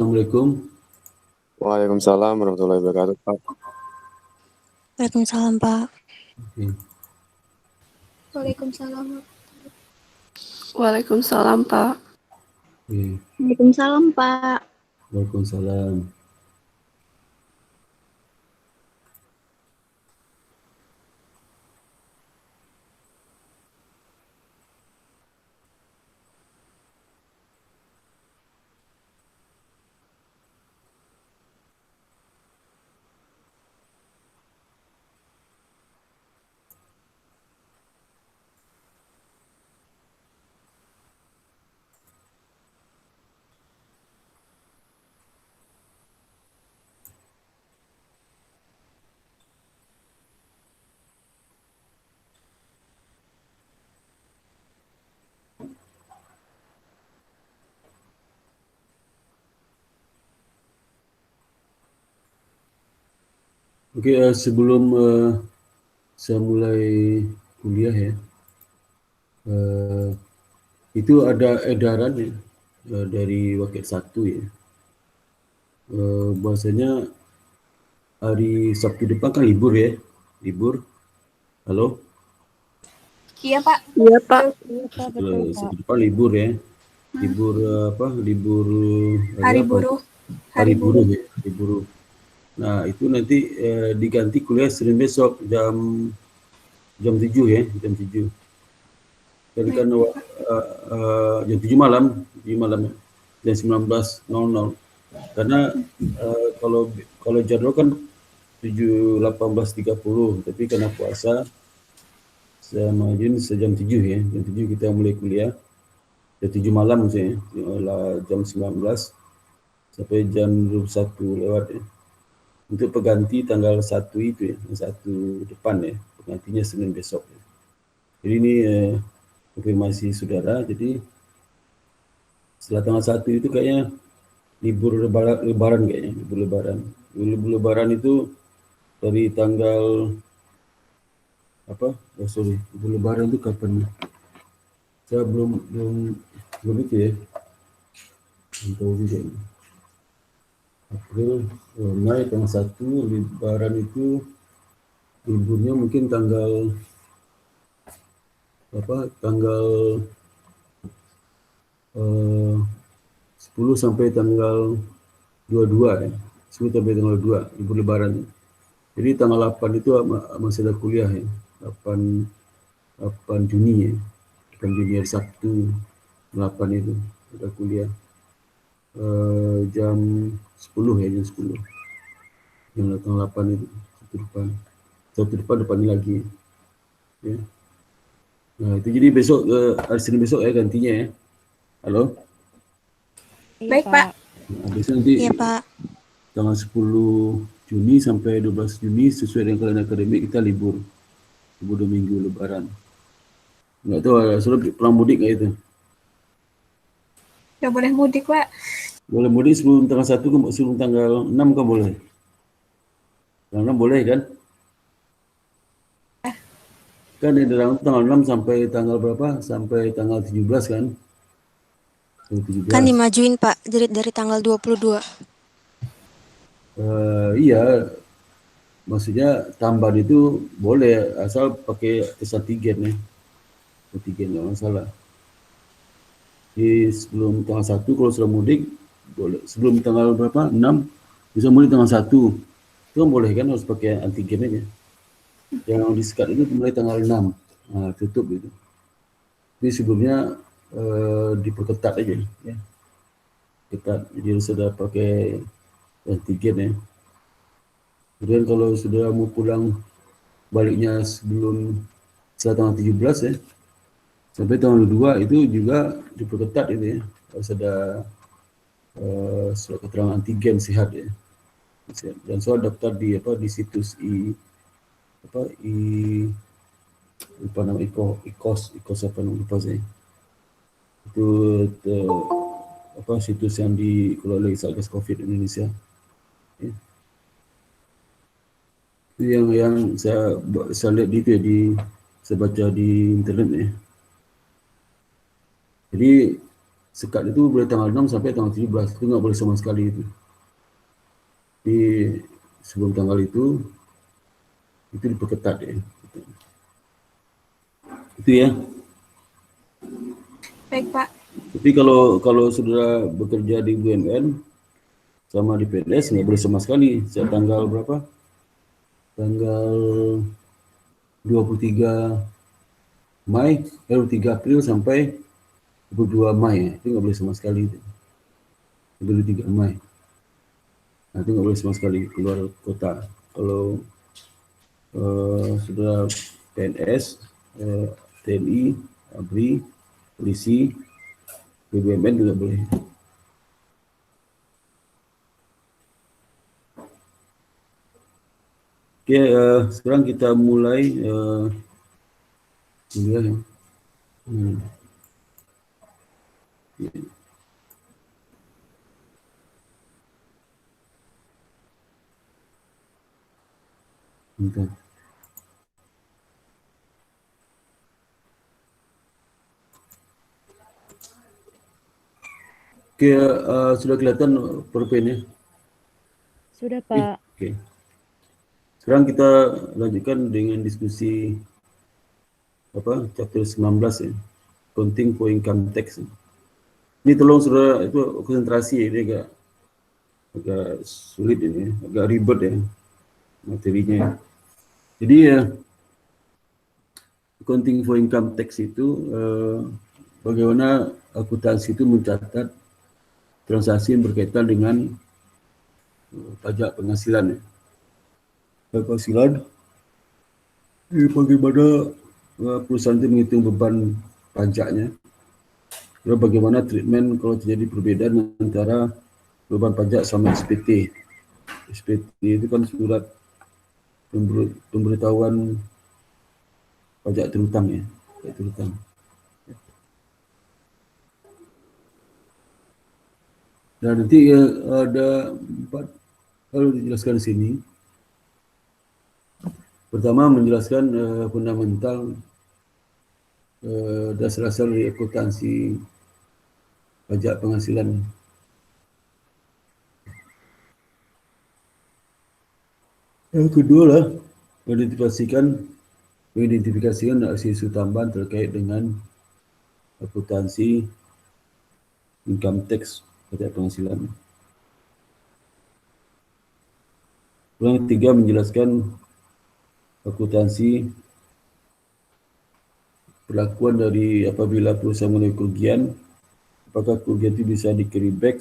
Assalamualaikum. Waalaikumsalam warahmatullahi wabarakatuh, Pak. Waalaikumsalam, Pak. Oke. Waalaikumsalam. Waalaikumsalam, Pak. Oke. Waalaikumsalam, Pak. Waalaikumsalam. Oke, sebelum saya mulai kuliah ya, itu ada edaran ya, dari Wakil 1 ya. Bahwasanya hari Sabtu depan kan libur ya, libur. Halo? Iya, Pak. Iya, Pak. Sabtu depan libur ya. Libur libur Hari apa? buruh. Hari buruh ya, hari buruh. Nah, itu nanti diganti kuliah Senin besok jam 7 ya, jam 7. Dan kan jam 7 malam, ya, jam 19.00. Karena kalau jadwal kan 18.30, tapi karena puasa saya majuin sejam 7 ya, jam 7 kita mulai kuliah. Jam 7 malam maksudnya, jam 19 sampai jam 21 lewat ya. Untuk pengganti tanggal 1 itu ya, 1 depan ya, penggantinya Senin besok ya. Jadi ini konfirmasi saudara, jadi setelah tanggal 1 itu kayaknya libur lebaran kayaknya, libur lebaran. Libur lebaran itu dari tanggal libur lebaran itu kapan? Saya belum itu ya. Belum tahu juga ini. April, Mei tanggal 1, lebaran itu liburnya mungkin tanggal 10 sampai tanggal 22 ya. 10 sampai tanggal 2 libur lebaran. Jadi tanggal 8 itu masih ada kuliah ya. 8 Juni ya. 8 Juni hari Sabtu 8 itu ada kuliah. Jam 10 ya, jam 10. Yang tanggal 8 itu Sabtu depan lagi. Ya. Nah, itu jadi besok hari Senin besok ya gantinya ya. Halo? Baik, Pak. Nah, besok nanti Iya, Pak. tanggal 10 Juni sampai 12 Juni sesuai dengan kalender akademik kita libur. Libur 2 minggu lebaran. Enggak tahu sudah pulang mudik nggak itu? Nggak boleh mudik, Pak. Boleh mudik sebelum tanggal 1 ke sebelum tanggal 6 kan boleh? Tanggal 6 boleh kan? Kan di dalam tanggal 6 sampai tanggal berapa? Sampai tanggal 17 kan? 17. Kan dimajuin, Pak, dari tanggal 22. Iya, maksudnya tambahan itu boleh asal pakai tes antigen ya. Antigen nggak masalah. Di sebelum tanggal 1 kalau sudah mudik boleh. Sebelum tanggal berapa? 6 bisa mudik tanggal 1. Itu kan boleh kan, harus pakai antigen aja. Yang di sekat itu mulai tanggal 6. Nah, tutup gitu. Jadi sebelumnya diperketat aja ya. Ketat. Jadi harus sudah pakai antigen ya. Kemudian kalau sudah mau pulang baliknya setelah tanggal 17 ya, sampai tanggal 2 itu juga diperketat itu ya. Harus ada surat keterangan antigen sehat ya. Dan soal daftar di situs IKOS apa namanya lupa saya. Itu situs yang dikelola oleh Satgas Covid Indonesia. Ya. Itu yang saya lihat itu ya saya baca di internet ya. Jadi sekat itu boleh tanggal 6 sampai tanggal 17, itu nggak boleh sama sekali itu. Di sebelum tanggal itu diperketat ya. Itu ya. Baik, Pak. Tapi kalau sudah bekerja di BUMN sama di PNS nggak boleh sama sekali. Sejak tanggal berapa? Tanggal 23 Mei, 3 April sampai 22 Mei ya. Itu nggak boleh sama sekali itu. 23 Mei. Nah, itu nggak boleh sama sekali keluar kota. Kalau sudah PNS, TNI, ABRI, polisi, BUMN juga boleh. Oke, sekarang kita mulai kuliah ya. Bentar. Oke, sudah kelihatan PowerPoint-nya? Sudah, Pak. Oke. Sekarang kita lanjutkan dengan diskusi chapter 19 ya. Accounting for income tax. Ini tolong saudara itu konsentrasi, ini agak sulit ini, agak ribet ya materinya. Jadi ya, accounting for income tax itu bagaimana akuntansi itu mencatat transaksi yang berkaitan dengan pajak penghasilan ya. Penghasilan, bagaimana perusahaan itu menghitung beban pajaknya, lalu bagaimana treatment kalau terjadi perbedaan antara beban pajak sama SPT. SPT itu kan surat pemberitahuan pajak terhutang ya, pajak terhutang. Dan nanti ada 4 hal dijelaskan di sini. Pertama, menjelaskan fundamental dasar-dasar dari akuntansi pajak penghasilan. Yang kedua lah, mengidentifikasikan isu tambahan terkait dengan akuntansi income tax pajak penghasilan. Yang ketiga, menjelaskan akuntansi perlakuan dari apabila perusahaan mengalami kerugian, apakah kerugian itu bisa di-carry back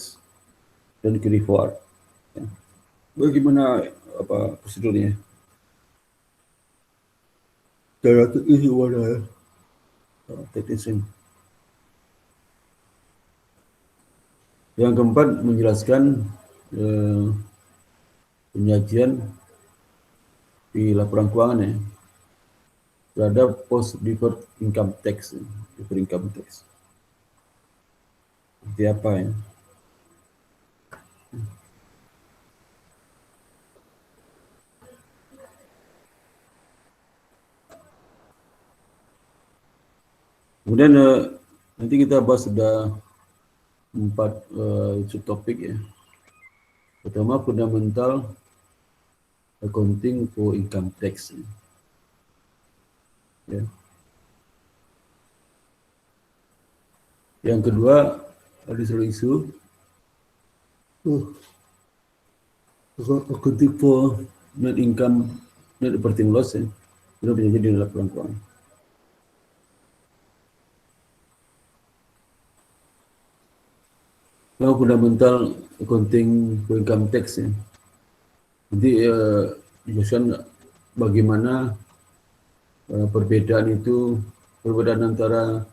dan carry forward. Ya. Bagaimana prosedurnya? Cara itu mana? Teknisnya. Yang keempat, menjelaskan penyajian di laporan keuangan ya, terhadap post deferred income tax, deferred income tax. Seperti apa ya? Kemudian nanti kita bahas sudah 4 subtopik ya. Pertama, fundamental accounting for income tax. Ya. Yang kedua, ada isu accounting for net income, net operating loss ya. Itu bisa jadi dalam laporan keuangan. Lalu fundamental accounting for income tax ya. Nanti dijelaskan bagaimana perbedaan antara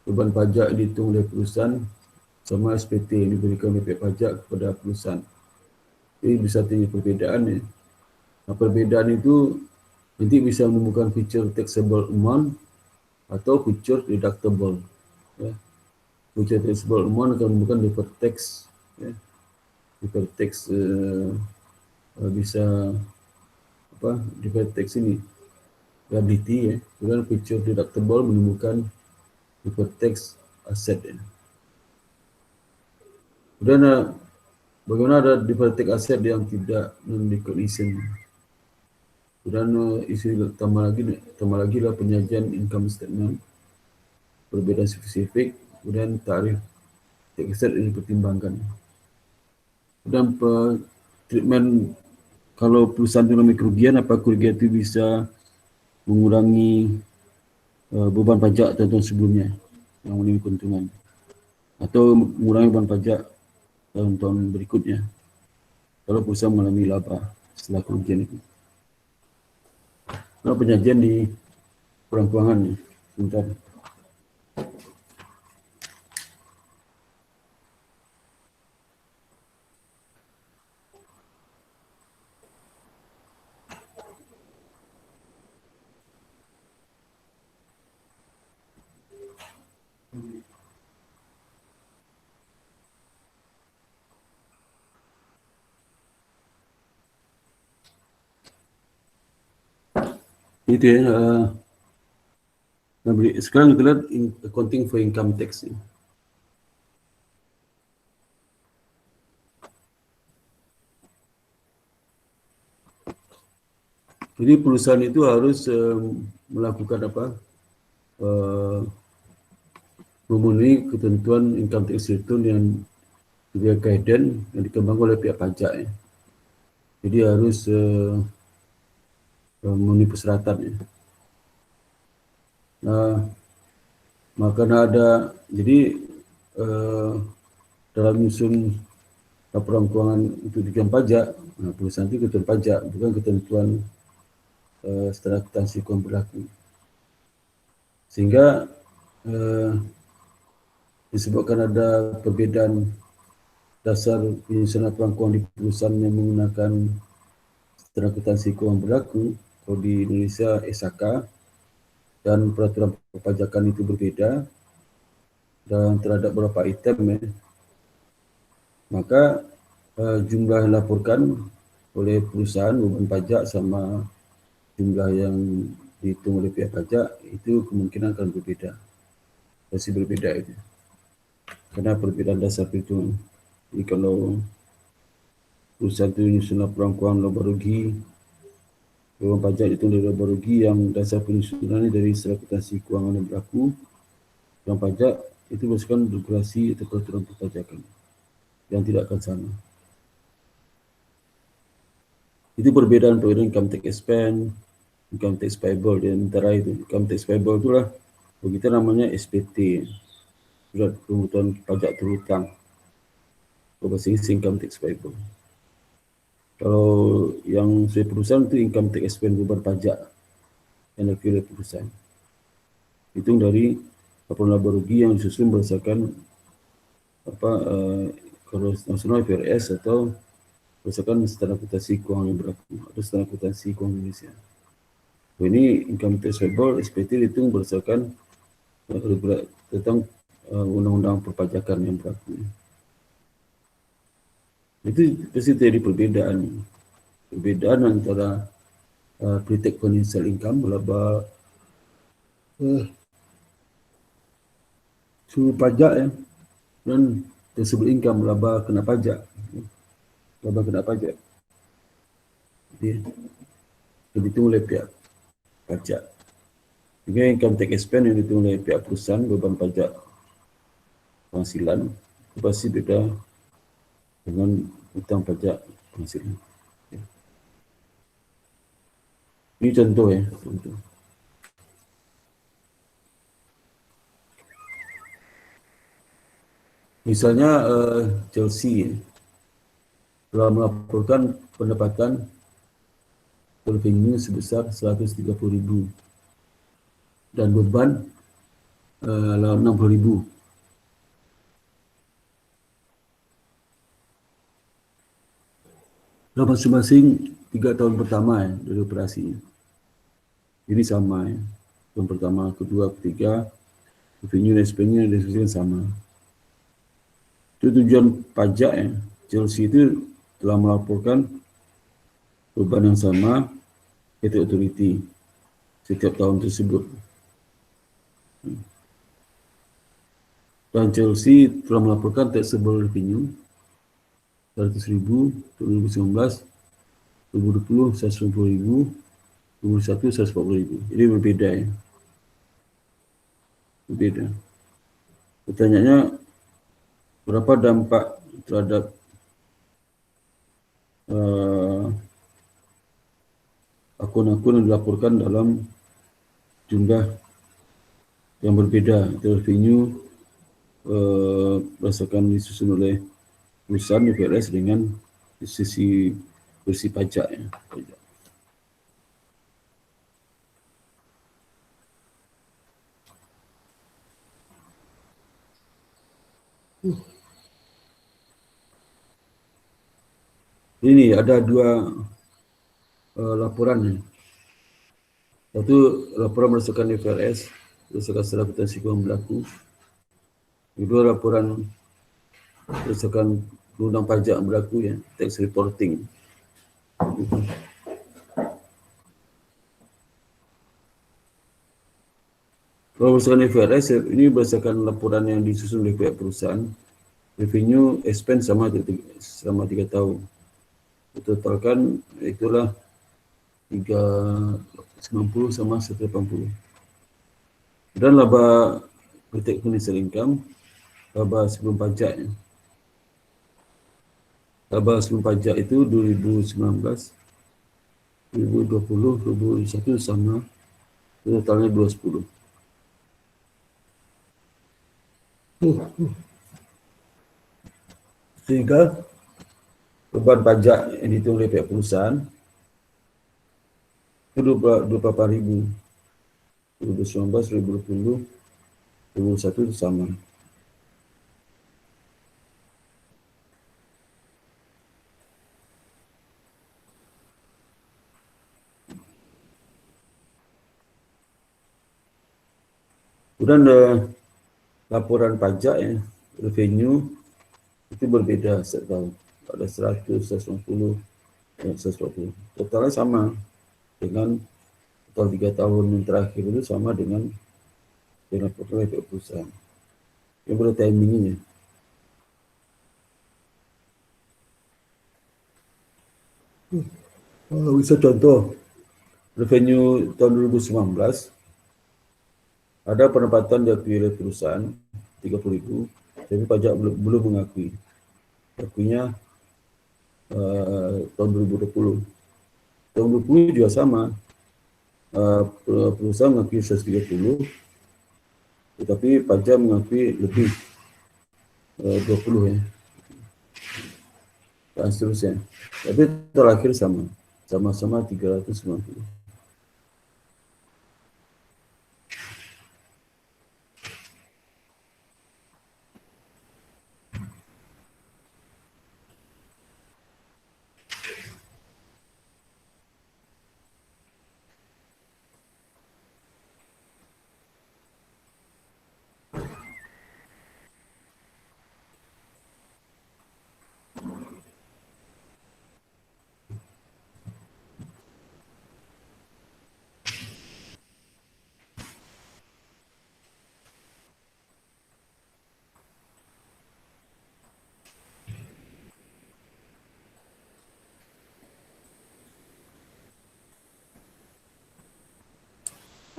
beban pajak yang dihitung oleh perusahaan sama SPT yang diberikan oleh pihak pajak kepada perusahaan. Ini bisa terjadi perbedaan ya. Nah, perbedaan itu nanti bisa menemukan feature taxable amount atau feature deductible. Ya. Feature taxable amount akan menemukan deferred tax. Ya. Deferred tax bisa deferred tax ini liability ya. Kemudian feature deductible menemukan deferred tax asset ya. Kemudian bagaimana ada diplomatic aset yang tidak non-recognition. Kemudian isu tambah lagi lah penyajian income statement, perbedaan spesifik, kemudian tarif tax aset yang dipertimbangkan. Dan treatment kalau perusahaan itu mengalami kerugian, apa kerugian itu bisa mengurangi beban pajak tahun-tahun sebelumnya yang mengalami keuntungan, atau mengurangi beban pajak tahun-tahun berikutnya kalau perusahaan mengalami laba setelah kerugian itu. Kalau penyajian di kurang keuangan ni, sebentar. Itu ya, sekarang kita lihat accounting for income tax ni. Jadi perusahaan itu harus melakukan apa? Memenuhi ketentuan income tax return yang juga guidance yang dikembangkan oleh pihak pajak ya. Jadi harus memenuhi persyaratan ya. Nah, maka ada jadi dalam menyusun laporan keuangan untuk dikirim pajak, nah, perusahaan itu ketentuan pajak, bukan ketentuan standar akuntansi keuangan berlaku. Sehingga disebabkan ada perbedaan dasar penyusunan laporan keuangan di perusahaan yang menggunakan standar akuntansi keuangan berlaku, kalau di Indonesia SAK, dan peraturan perpajakan itu berbeda, dan terhadap beberapa item ya, maka jumlah yang dilaporkan oleh perusahaan beban pajak sama jumlah yang dihitung oleh pihak pajak itu kemungkinan akan berbeda, pasti berbeda itu, karena perbedaan dasar perhitungan. Jadi kalau perusahaan itu menyusun laporan keuangan laba rugi, beban pajak itu dari laba rugi yang dasar penyusunannya dari standar akuntansi keuangan yang berlaku, beban pajak itu berdasarkan regulasi atau peraturan perpajakan yang tidak akan sama. Itu perbedaan income tax expense, income tax payable, dan antara itu income tax payable itulah begitu namanya SPT, surat penghutang pajak terhutang, bahasa Inggris income tax payable. Kalau yang sesuai perusahaan itu income tax expense, beban pajak yang dilakukan oleh perusahaan, hitung dari laporan laba rugi yang disusun berdasarkan kalau nasional IFRS atau berdasarkan standar akuntansi keuangan yang berlaku atau standar akuntansi keuangan Indonesia. Ini income tax payable SPT dihitung berdasarkan tentang undang-undang perpajakan yang berlaku. Itu pasti terjadi perbedaan antara pre-tax financial income, laba suruh pajak ya, dan taxable income, laba kena pajak. Jadi dihitung oleh pihak pajak. Juga income tax expense yang dihitung oleh pihak perusahaan, beban pajak penghasilan, itu pasti beda dengan hutang pajak penghasilan. Ini contoh ya, contoh. Misalnya Chelsea telah melaporkan pendapatan revenue sebesar 130.000 dan beban 60.000. Dalam masing-masing 3 tahun pertama ya, dari operasinya. Ini sama ya. Tahun pertama, kedua, ketiga, revenue dan expense sama. Itu tujuan pajak ya. Chelsea itu telah melaporkan beban yang sama ke authority setiap tahun tersebut. Dan Chelsea telah melaporkan taxable revenue 100.000, 2019, 2020, 150.000, 2021, 140.000. Jadi berbeda ya. Berbeda. Pertanyaannya, berapa dampak terhadap akun-akun yang dilaporkan dalam jumlah yang berbeda atau revenue berdasarkan disusun oleh perusahaan IFRS dengan sisi bersih pajak ya. Ini ada dua laporan ya. Satu laporan berdasarkan IFRS, berdasarkan secara akuntansi keuangan berlaku. Kedua laporan berdasarkan undang pajak yang berlaku ya, tax reporting. Kalau berdasarkan IFRS, ini berdasarkan laporan yang disusun oleh pihak perusahaan. Revenue expense sama 3 tahun. Totalkan itulah 390 sama 180. Dan laba pre-tax financial income, laba sebelum pajak ya. Laba sebelum pajak itu 2019, 2020, 2021 sama, totalnya 210. Sehingga beban pajak yang dihitung oleh pihak perusahaan itu 28.000. 2019, 2020, 2021 itu sama. Kemudian laporan pajak ya, revenue itu berbeda setiap tahun. Ada 100, 150, 140. Totalnya sama dengan total 3 tahun yang terakhir itu sama dengan portfolio perusahaan. Yang pada timing ini. Bisa contoh, revenue tahun 2019, ada pendapatan diakui oleh perusahaan 30.000, tapi pajak belum mengakui. Akuinya tahun 2020. Tahun 2020 juga sama. Perusahaan mengakui 130, tetapi pajak mengakui lebih 20 ya. Dan seterusnya. Tapi terakhir sama-sama 390.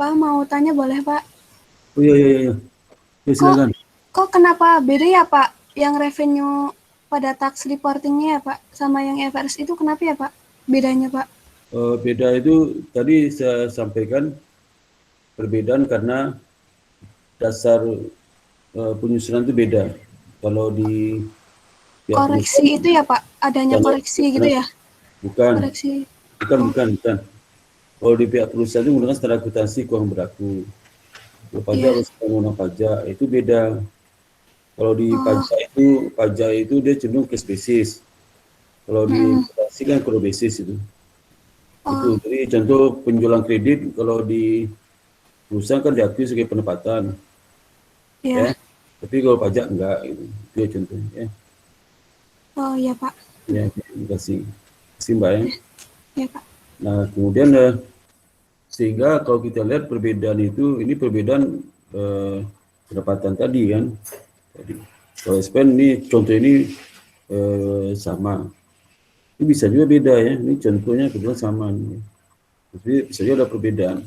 Pak, mau tanya boleh, Pak? Oh iya. Ya, silakan. Kok kenapa beda ya, Pak? Yang revenue pada tax reportingnya ya, Pak, sama yang IFRS itu kenapa ya, Pak? Bedanya, Pak? Beda itu tadi saya sampaikan perbedaan karena dasar penyusunan itu beda. Kalau di koreksi itu ya, Pak? Adanya koreksi gitu ya? Bukan. Koreksi. Bukan. Kalau di pihak perusahaan itu menggunakan standar akuntansi keuangan berlaku. Kalau pajak harus menggunakan pajak, itu beda. Kalau di pajak itu dia cenderung case basis. Kalau di akuntansi kan kode basis itu. Itu. Jadi contoh penjualan kredit kalau di perusahaan kan diakui sebagai pendapatan. Ya. Tapi kalau pajak enggak gitu. Itu ya contohnya ya. Oh iya, Pak. Ya, terima kasih. Terima kasih, Mbak ya. Ya, Pak. Nah, kemudian sehingga kalau kita lihat perbedaan itu, ini perbedaan pendapatan tadi kan. Jadi, kalau spend ini contoh ini sama. Ini bisa juga beda ya. Ini contohnya kebetulan sama nih. Tapi bisa juga ada perbedaan.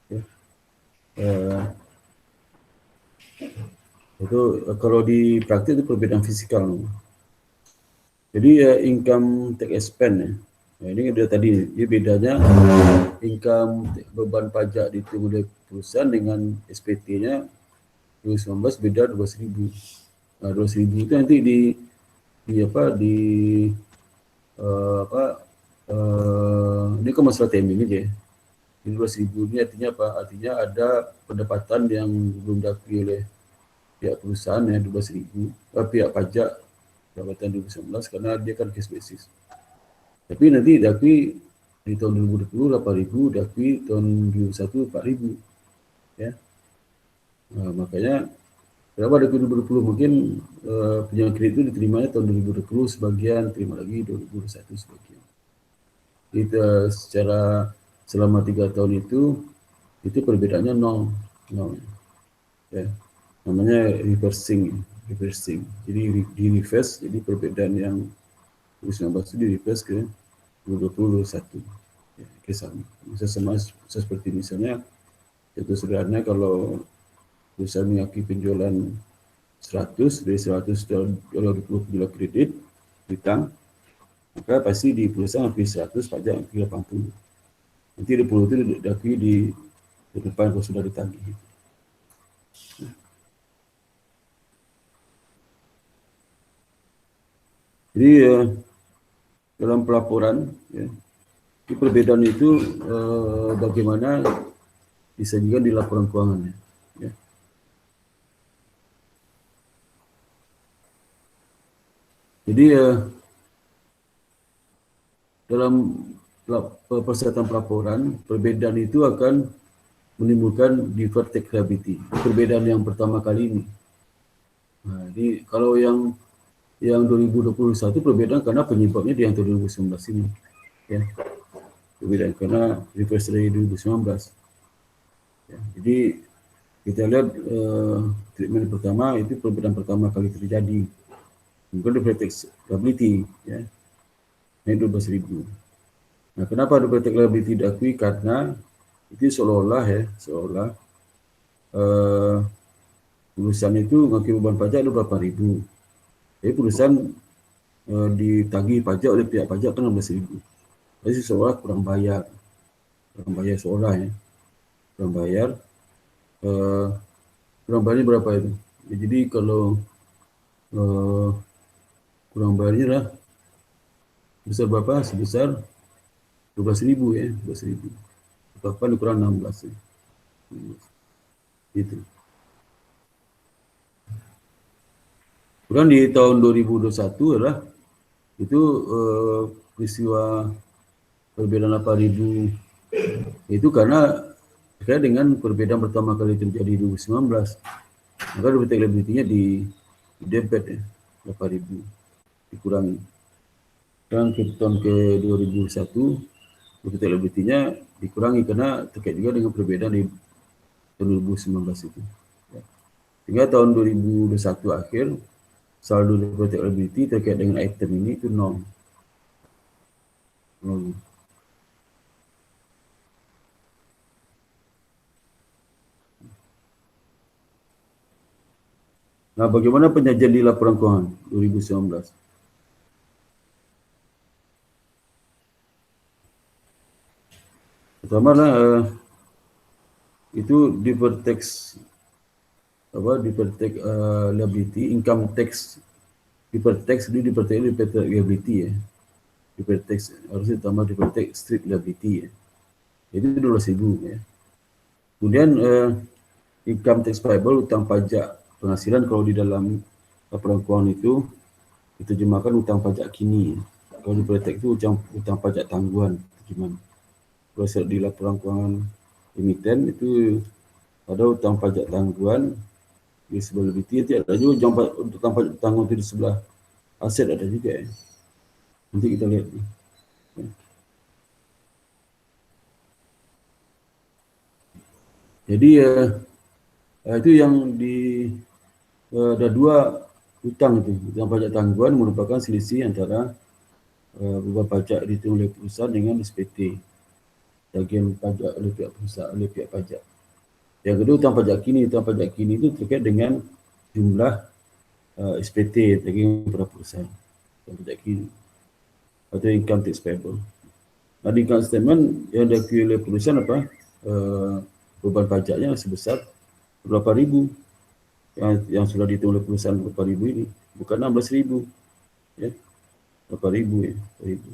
Ya. Itu kalau di praktik itu perbedaan fisikal. Jadi income tax expense ya. Nah, ini ada tadi, ini bedanya income beban pajak dihitung oleh perusahaan dengan SPT-nya 2019 beda 12.000. Nah, 12.000 itu nanti ini kan masalah timing aja. Ini 12.000 ini artinya apa? Artinya ada pendapatan yang belum diakui oleh pihak perusahaan ya 12.000, pihak pajak pendapatan 2019 karena dia kan case basis. Tapi nanti diakui di tahun 2020 8.000, diakui tahun 2021 4.000 ya. Nah, makanya kenapa diakui 2020 mungkin pinjaman kredit itu diterimanya tahun 2020 sebagian, terima lagi 2021 sebagian. Kita secara selama 3 tahun itu perbedaannya nol ya. Namanya reversing. Jadi di reverse, jadi perbedaan yang 2019 itu di reverse ke 2020 21 ya, sama. Sama seperti misalnya contoh sederhana kalau perusahaan mengakui penjualan 100, dari 100 kalau 20 penjualan kredit hutang, maka pasti di perusahaan akui 100, pajak akui 80. Nanti 20 itu diakui di depan kalau sudah ditagih. Jadi dalam pelaporan ya, di perbedaan itu bagaimana disajikan di laporan keuangannya. Ya. Jadi dalam persyaratan pelaporan, perbedaan itu akan menimbulkan deferred tax liability. Perbedaan yang pertama kali ini. Nah, jadi kalau yang 2021 perbedaan karena penyebabnya di yang 2019 ini. Ya. Perbedaan karena reverse dari 2019. Ya, jadi kita lihat treatment pertama itu perbedaan pertama kali terjadi. Mungkin deferred tax liability ya. Naik 12.000. Nah, kenapa deferred tax liability diakui? Karena itu seolah perusahaan itu ngakui beban pajak ada berapa ribu. Jadi perusahaan ditagih pajak oleh pihak pajak kan 16.000. Jadi seolah kurang bayar seolah ya. Kurang bayarnya berapa itu? Ya, jadi kalau kurang bayarnya lah besar berapa? Sebesar 12.000 ya, 12.000. Kapan dikurang 16 ya. Gitu. Kemudian di tahun 2021 adalah itu peristiwa perbedaan 8.000 itu karena terkait dengan perbedaan pertama kali terjadi di 2019. Maka deferred tax liability-nya di debit ya, 8.000 dikurangi. Dan ke tahun ke 2001 deferred tax liability-nya dikurangi karena terkait juga dengan perbedaan di tahun 2019 itu. Ya. Sehingga tahun 2021 akhir saldo deferred tax liability terkait dengan item ini itu 0. Nah, bagaimana penyajian di laporan keuangan 2019? Pertama itu deferred tax liability, income tax, deferred tax liability ya. Deferred tax harusnya ditambah deferred tax straight liability ya. Itu 12.000 ya. Kemudian income tax payable, utang pajak penghasilan, kalau di dalam laporan keuangan itu diterjemahkan utang pajak kini. Kalau di deferred tax itu utang pajak tangguhan terjemahan. Kalau di laporan keuangan emiten itu ada utang pajak tangguhan di sebelah liability, ada juga utang pajak tangguhan itu di sebelah aset ada juga ya. Nanti kita lihat. Jadi itu yang ada dua hutang itu. Hutang pajak tangguhan merupakan selisih antara beban pajak dihitung oleh perusahaan dengan SPT, tagihan pajak oleh pihak perusahaan, oleh pihak pajak. Yang kedua, hutang pajak kini. Hutang pajak kini itu terkait dengan jumlah SPT, tagihan kepada perusahaan. Hutang pajak kini atau income tax payable. Nah, di income statement yang diakui oleh perusahaan apa? Beban pajaknya sebesar berapa ribu yang sudah dihitung oleh perusahaan berapa ribu ini, bukan 16.000 ya, berapa ribu ya, ribu.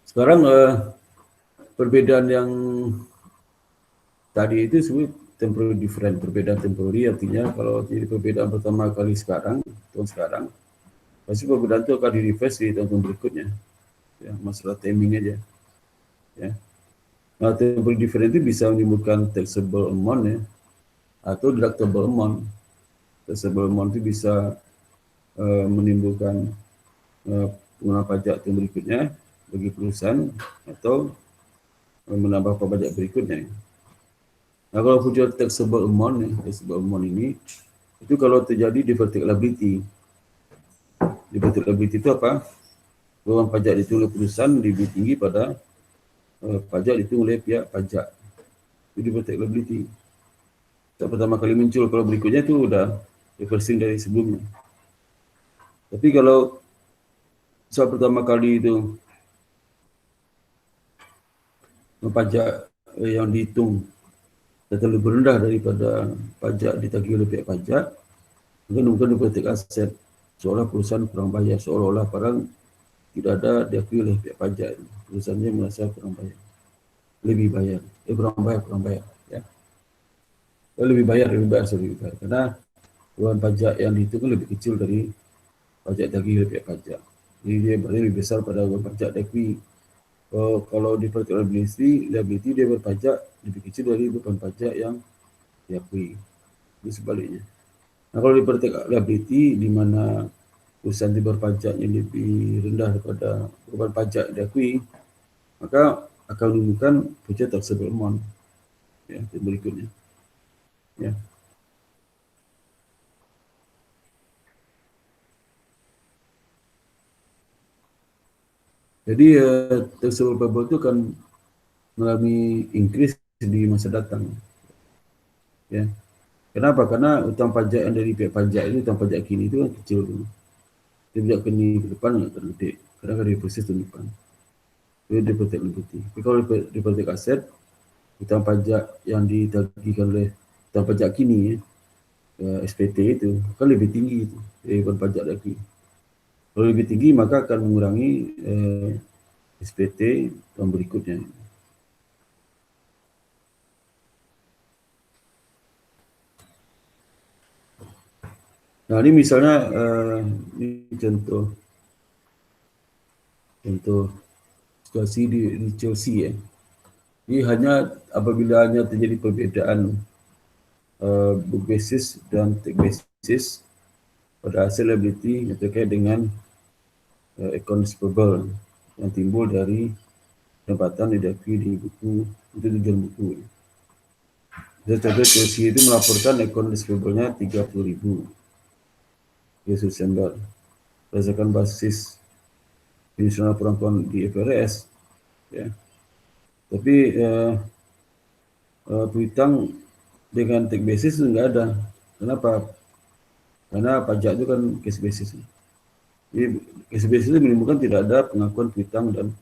Sekarang perbedaan yang tadi itu sebut temporary different, perbedaan temporary artinya kalau jadi perbedaan pertama kali sekarang, tahun sekarang, pasti perbedaan itu akan di-reverse di tahun berikutnya. Ya, masalah timing aja. Ya. Nah, temporary different itu bisa menimbulkan taxable amount ya, atau deductible amount. Taxable amount itu bisa menimbulkan pengenaan pajak tahun berikutnya bagi perusahaan atau menambah pajak berikutnya. Nah, kalau future taxable amount ya, taxable amount ini itu kalau terjadi diverted liability. Diverted liability itu apa? Beban pajak dihitung oleh perusahaan lebih tinggi pada pajak dihitung oleh pihak pajak. Itu diverted liability. Saat pertama kali muncul, kalau berikutnya itu udah reversing dari sebelumnya. Tapi kalau saat pertama kali itu pajak yang dihitung terlalu rendah daripada pajak ditagih oleh pihak pajak, bukan diverted asset, seolah perusahaan kurang bayar, seolah-olah barang tidak ada diakui oleh pihak pajak, perusahaannya merasa kurang bayar, lebih bayar, kurang bayar, ya, lebih bayar, karena beban pajak yang dihitung lebih kecil dari pajak tagih oleh pihak pajak, jadi dia berarti lebih besar pada beban pajak diakui. Kalau di liability dia berpajak lebih kecil dari beban pajak yang diakui. Itu sebaliknya. Nah, kalau di liability di mana perusahaan itu berpajaknya lebih rendah daripada beban pajak diakui, maka akan menimbulkan future taxable amount ya, berikutnya. Ya. Jadi taxable payable itu akan mengalami increase di masa datang. Ya. Kenapa? Karena utang pajak yang dari pihak pajak itu, utang pajak kini itu kan kecil dulu. Dia pajak kini ke depan nggak tergede, karena ada proses tahun depan. Itu dia protect liability. Tapi kalau di protect aset, utang pajak yang ditagihkan oleh utang pajak kini ya, SPT itu kan lebih tinggi itu dari beban pajak lagi. Kalau lebih tinggi maka akan mengurangi SPT tahun berikutnya. Nah, ini misalnya ini contoh situasi di Chelsea ya. Ini hanya apabila hanya terjadi perbedaan book basis dan take basis pada hasil liability yang terkait dengan accounts payable yang timbul dari pendapatan diakui di buku itu tujuan buku. Jadi contoh Chelsea itu melaporkan accounts payable-nya 30.000 Desember berdasarkan basis nasional perangkuan di IFRS ya. Tapi piutang dengan take basis itu enggak ada. Kenapa? Karena pajak itu kan case basis. Jadi case basis itu menimbulkan tidak ada pengakuan piutang dan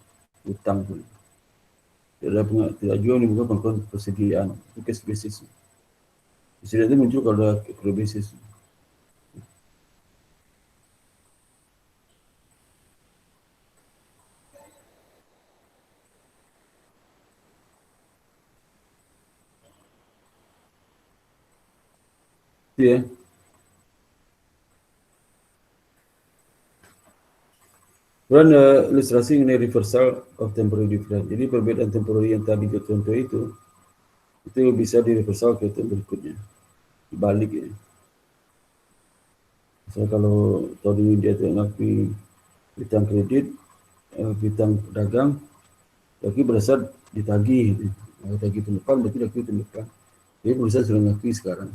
utang pun. Tidak juga menimbulkan pengakuan persediaan. Itu case basis. Persediaan itu muncul kalau ada case basis. Ya. Dan ilustrasi mengenai reversal of temporary difference. Jadi perbedaan temporary yang tadi contoh itu bisa direversal ke tahun berikutnya, dibalik ya. Misalnya kalau tadi dia mengakui piutang kredit, piutang pedagang, lagi berdasar ditagih, ditagih tahun depan berarti lagi tahun depan. Jadi perusahaan sudah mengakui sekarang.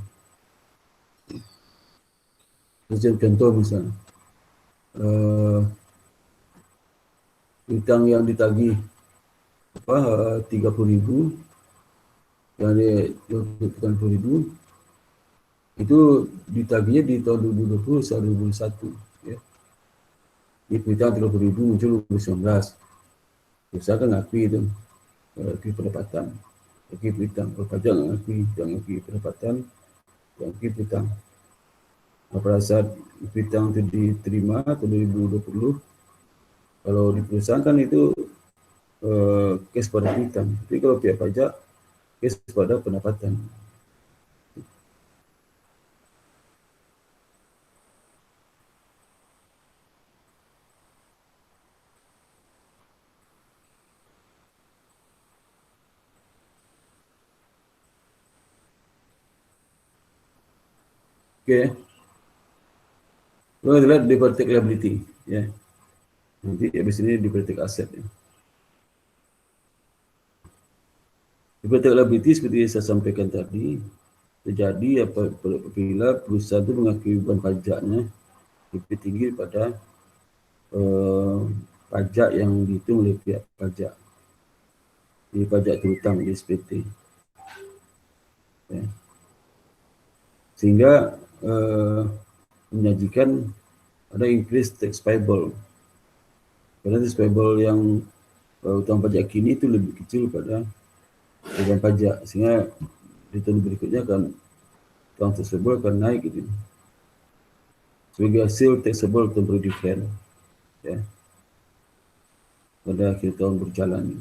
Contoh misalnya, utang yang ditagih 30.000, yang dia 20.000 itu ditagihnya di tahun 2020 sampai 2021. Ya. Di utang 30.000 muncul 2019. Usaha kan ngakui itu ngakui pendapatan, ngakui utang. Kalau pajak ngakui pendapatan, ngakui utang. Pada saat utang itu diterima tahun 2020, kalau di perusahaan kan itu kes pada utang. Tapi kalau pihak pajak kes pada pendapatan. Oke. Lalu adalah deferred tax liability, ya. Nanti habis ini deferred tax asset. Ya. Deferred tax liability seperti saya sampaikan tadi, terjadi apabila perusahaan itu mengakui beban pajaknya lebih tinggi pada pajak yang dihitung oleh pihak pajak. Di pajak terhutang di SPT. Ya. Sehingga menyajikan ada increase tax payable. Karena tax payable yang utang pajak kini itu lebih kecil pada beban pajak, sehingga di tahun berikutnya akan utang tersebut akan naik gitu. Sebagai hasil taxable temporary difference, ya, pada akhir tahun berjalan.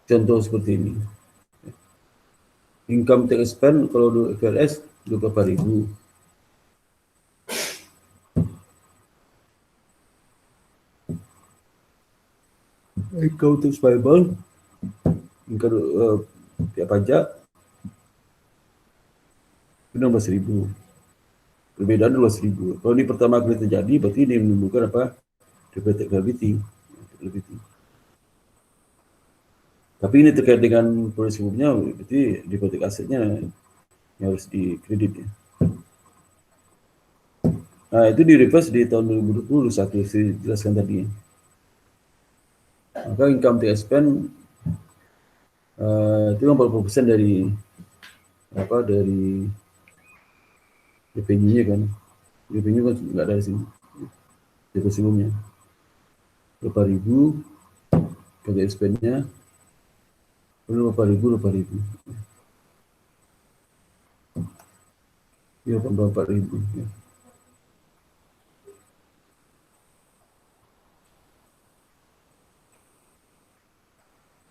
Contoh seperti ini. Income tax expense kalau di IFRS 24.000. Income tax payable, pihak pajak 16.000. Perbedaan 12.000. Kalau ini pertama kali terjadi, berarti ini menimbulkan apa? Deferred tax liability. Tapi ini terkait dengan proses sebelumnya, berarti deferred tax asetnya yang harus dikredit. Ya. Nah, itu di reverse di tahun 2021 saya jelaskan tadi. Maka income tax expense itu 40% dari revenue-nya kan. Revenue kan nggak ada di sini. Itu sebelumnya. 4.000 tax expense-nya 4.000. Ya, 4.000. Ya.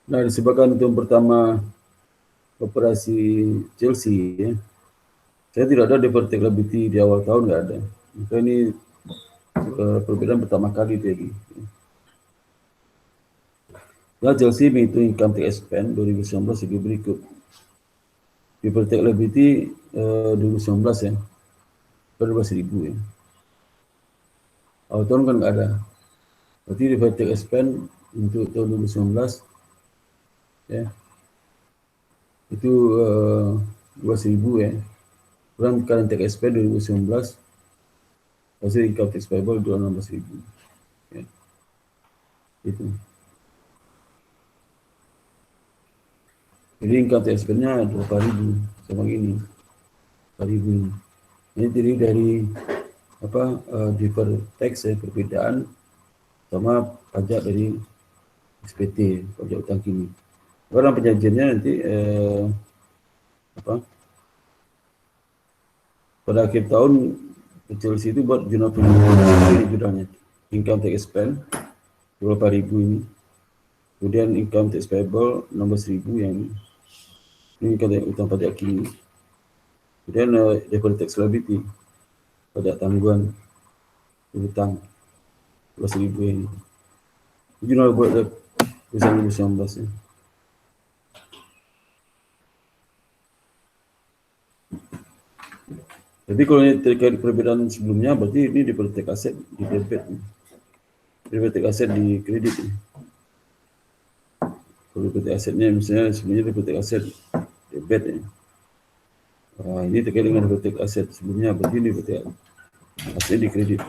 Nah, disebabkan itu pertama operasi Chelsea, ya. Saya tidak ada deferred tax liability di awal tahun, nggak ada. Maka ini perbedaan pertama kali tadi. Nah, Chelsea menghitung income tax expense 2019 sebagai berikut. Deferred tax liability 2019 ya, 12.000 ya. Awal tahun kan nggak ada. Berarti deferred tax expense untuk tahun 2019 ya, itu 12.000 ya. Kurang current tax expense 2019, hasil income tax payable 16.000. Ya. Itu. Jadi income tax expense-nya 4.000 sama gini. 4.000 ini. Ini terdiri dari deferred tax ya, perbedaan sama pajak dari SPT, pajak utang kini. Orang penyajiannya nanti pada akhir tahun Chelsea itu buat jurnal penjualan ini jurnalnya. Income tax expense 24.000 ini. Kemudian income tax payable 16.000 yang ini kata utang pajak kini. Kemudian deferred tax liability, pajak tanggungan hutang 12.000 ini. Jurnal buat perusahaan 2019 ya. Jadi kalau ini terkait perbedaan sebelumnya, berarti ini deferred tax aset di debit. Deferred tax aset di kredit. Kalau deferred tax asetnya misalnya sebenarnya deferred tax aset debit ya. Ini terkait dengan vertik aset sebelumnya, berarti ini vertik aset di kredit.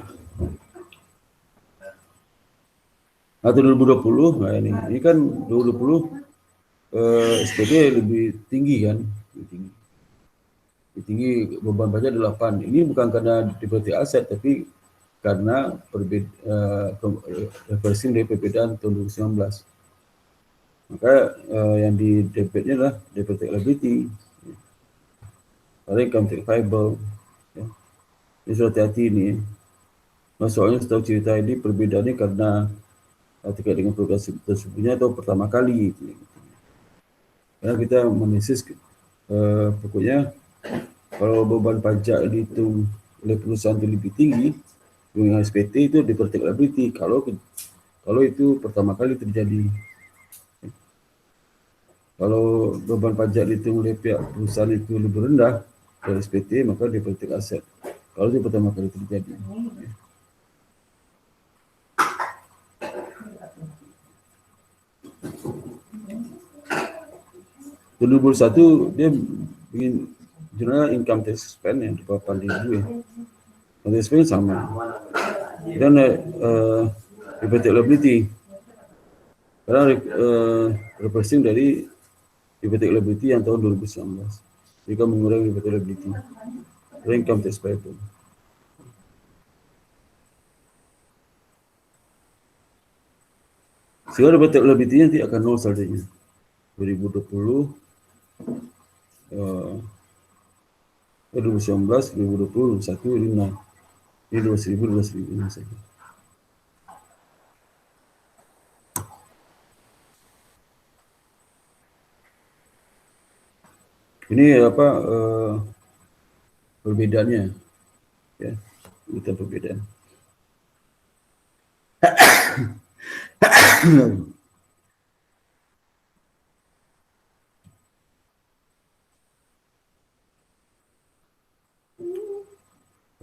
Atau 2020, nah ini kan 2020 SPT lebih tinggi kan, lebih tinggi beban pajak 8. Ini bukan karena di vertik aset, tapi karena reversing dari perbedaan tahun 2019. Maka yang di debitnya adalah debit liability, ada income tax payable. Ya. Ini sudah hati-hati ini. Soalnya setahu cerita ini perbedaannya karena terkait dengan program tersebutnya atau pertama kali. Karena kita menganalisis pokoknya kalau beban pajak dihitung oleh perusahaan itu lebih tinggi dengan SPT itu deferred tax liability kalau itu pertama kali terjadi. Kalau beban pajak dihitung oleh pihak perusahaan itu lebih rendah dari SPT, maka deferred tax asset. Kalau itu pertama kali terjadi. Tahun 2021 dia bikin jurnal income tax expense yang di bawah 4.000 ya. Income tax expense sama. Dan deferred tax liability. Karena reversing dari deferred tax liability yang tahun 2019. Jika mengurangi deferred tax liability. Dan income tax payable. Sehingga deferred tax liability nanti akan nol saldonya. 2020 2019, 2020, 2021, ini nol. Ini 12.000 saja. Ini apa perbedaannya, ya, kita perbedaan.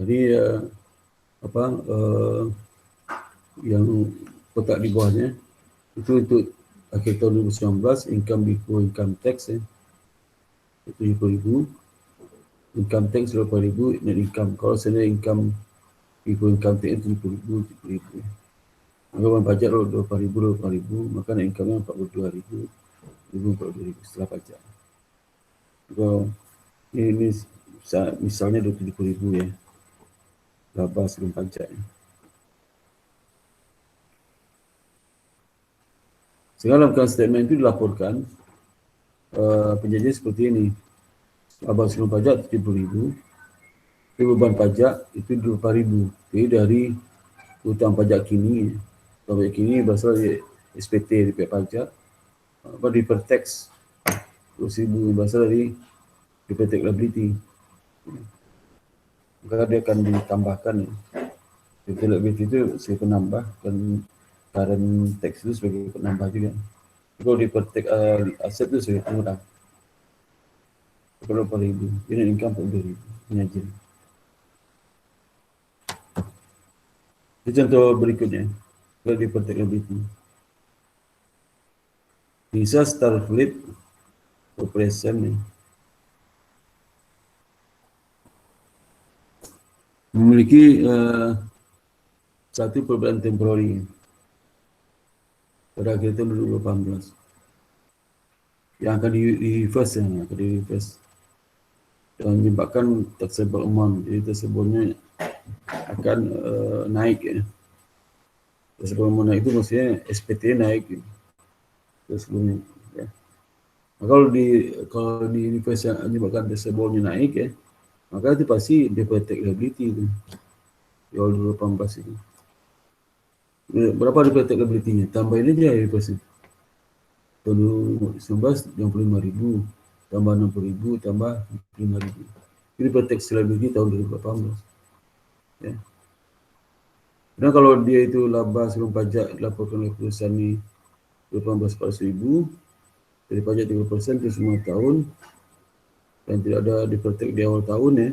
Jadi apa yang kotak di bawahnya itu untuk akhir tahun 2019 income before income tax ya, 70.000, income tax 80.000, net income. Kalau sebenarnya income before income tax 70.000, 70.000. Maka beban pajak 20.000, maka net income-nya 42.000, 42.000 setelah pajak. Kalau ini misalnya 27.000 ya, laba sebelum pajak. Sehingga dalam statement itu dilaporkan penjanjian seperti ini. Laba sebelum pajak 70.000, itu beban pajak itu 24.000. Jadi dari hutang pajak kini, pajak kini berasal dari SPT di pihak pajak, apa deferred tax 20.000 berasal dari deferred tax liability. Maka dia akan ditambahkan ya. Deferred tax liability itu sebagai penambah dan current tax itu sebagai penambah juga. Kalau deferred tax aset itu sebagai pengurang. Kalau 4.000, ini income 42.000, ini aja. Ini contoh berikutnya, kalau deferred tax liability. Bisa Starfleet Corporation nih. Memiliki satu perbedaan temporary pada akhir tahun 2018 yang akan di-reverse dan menyebabkan taxable amount, jadi taxable-nya akan naik ya. Taxable amount naik itu maksudnya SPT naik gitu. Sebelumnya ya. Nah, kalau di reverse yang menyebabkan taxable-nya naik ya, maka itu pasti deferred tax liability itu di awal 2018 itu. Berapa deferred tax liability-nya? Tambahin aja ya pasti. Tahun 2019 65.000, tambah 60.000, tambah 5.000. Ini deferred tax liability tahun 2018. Ya. Karena kalau dia itu laba sebelum pajak dilaporkan oleh perusahaan ini 18 400.000, dari pajak 3% itu semua tahun, dan tidak ada deferred tax di awal tahun ya,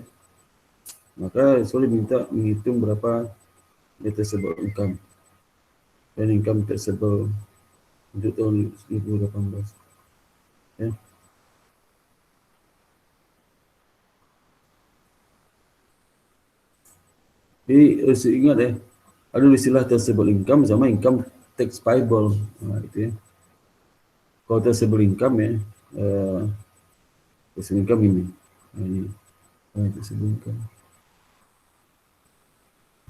maka soleh minta menghitung berapa net taxable income dan income taxable untuk tahun 2018. Ya. Jadi harus ingat ada istilah taxable income sama income tax payable. Nah, itu ya. Kalau taxable income taxable income ini. Nah, ini. Taxable income.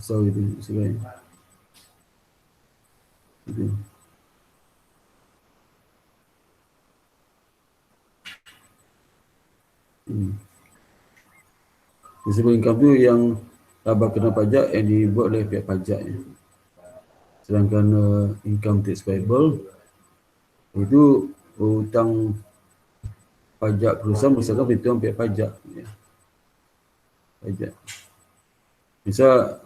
So itu istilahnya. Itu. Taxable income itu yang laba kena pajak yang dibuat oleh pihak pajak ya. Sedangkan income tax payable itu hutang pajak perusahaan misalkan perhitungan pihak pajak ya. Pajak. Misal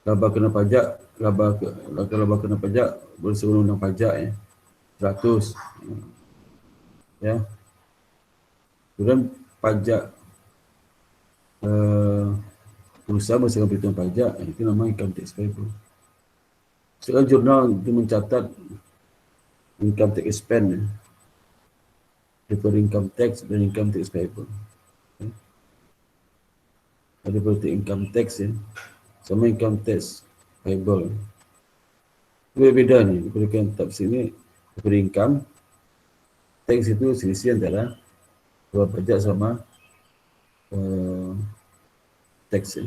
laba kena pajak, laba kena pajak berdasarkan undang pajak ya. 100 ya. Kemudian pajak perusahaan berdasarkan perhitungan pajak itu namanya income tax payable. Sekarang jurnal itu mencatat income tax expense ya. Daripada income tax dan income tax payable. Ya. Ada berarti income tax ya. Sama income tax payable. Beda nih, daripada tax ini daripada income tax itu selisih antara dua pajak sama tax ya.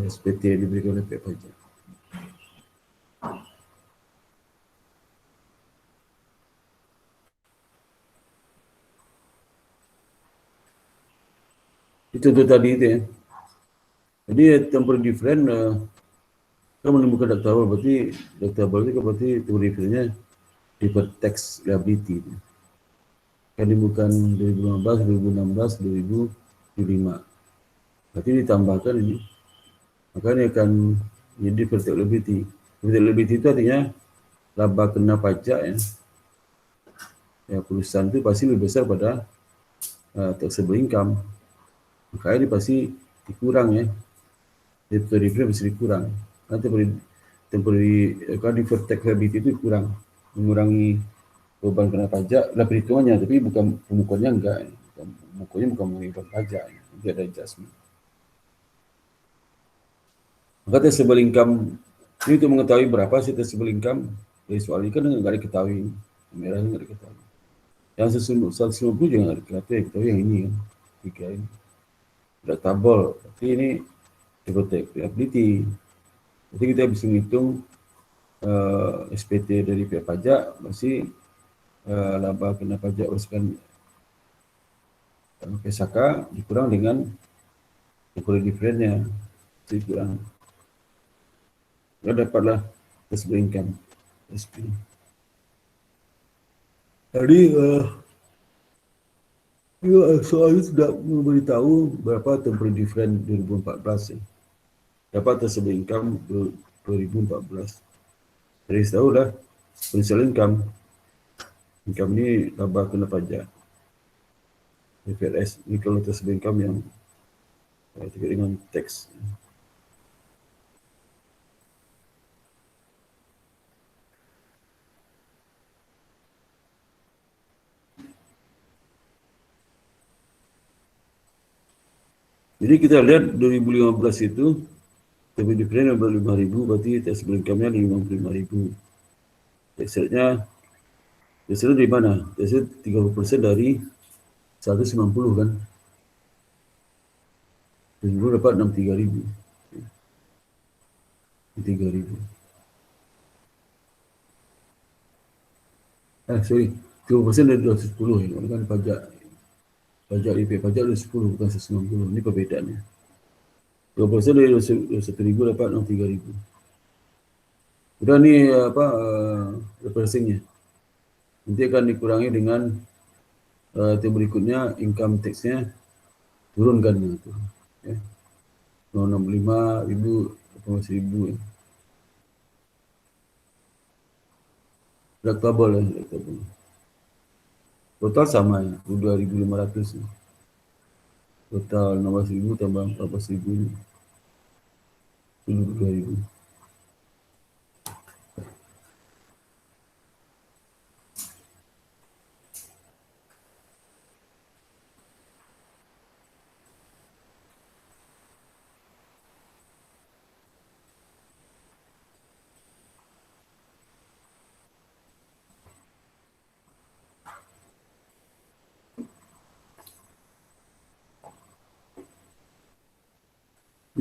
SPT yang diberikan oleh pihak pajak. Itu tadi itu ya. Jadi temporal different kan menemukan deductible berarti deductible itu berarti temporal differentnya deferred tax liability. Kan bukan 2015, 2016, 2025. Berarti ditambahkan ini. Maka ini akan jadi deferred tax liability. Deferred tax liability itu artinya laba kena pajak ya. Ya perusahaan itu pasti lebih besar pada taxable income. Maka ini pasti dikurang ya. Temporary difference pasti dikurang. Nanti temporary deferred tax liability itu kurang, mengurangi beban kena pajak lah perhitungannya, tapi bukan pembukuannya enggak. Pembukuannya bukan mengenai pajak, nanti ada adjustment. Maka taxable income ini untuk mengetahui berapa sih taxable income dari soal ini kan enggak diketahui, merahnya enggak diketahui. Yang 150 juga enggak diketahui yang ini kan, tiga ini. Tidak tabel, tapi ini deferred tax liability. Jadi kita bisa menghitung SPT dari pihak pajak masih laba kena pajak berdasarkan PSK dikurang dengan temporal difference-nya dikurang. Ya dapatlah taxable income SP. Jadi soal ini sudah memberitahu berapa temporal difference 2014 ya. Dapat taxable income 2014. Jadi tahu lah principal income. Income ini laba kena pajak. FLS ini kalau taxable income yang terkait dengan tax. Jadi kita lihat 2015 itu temporal difference 5.000 berarti taxable income-nya 55.000. Tax rate dari mana? Tax rate 30% dari 190 kan. 20 dapat 63.000. 3.000. Sorry. 30% dari 210 ya. Kan pajak IP pajak dari 10 bukan 190. Ini perbedaannya. 20% dari 21.000 dapat 63.000. Udah nih reversingnya. Nanti akan dikurangi dengan tim berikutnya income tax-nya turunkan gitu. Ya. 65.000 atau 1.000 ya. Deductible ya, deductible. Total sama ya, 2.500 ya. Total 16.000 tambah 14.000 ini. 2.000.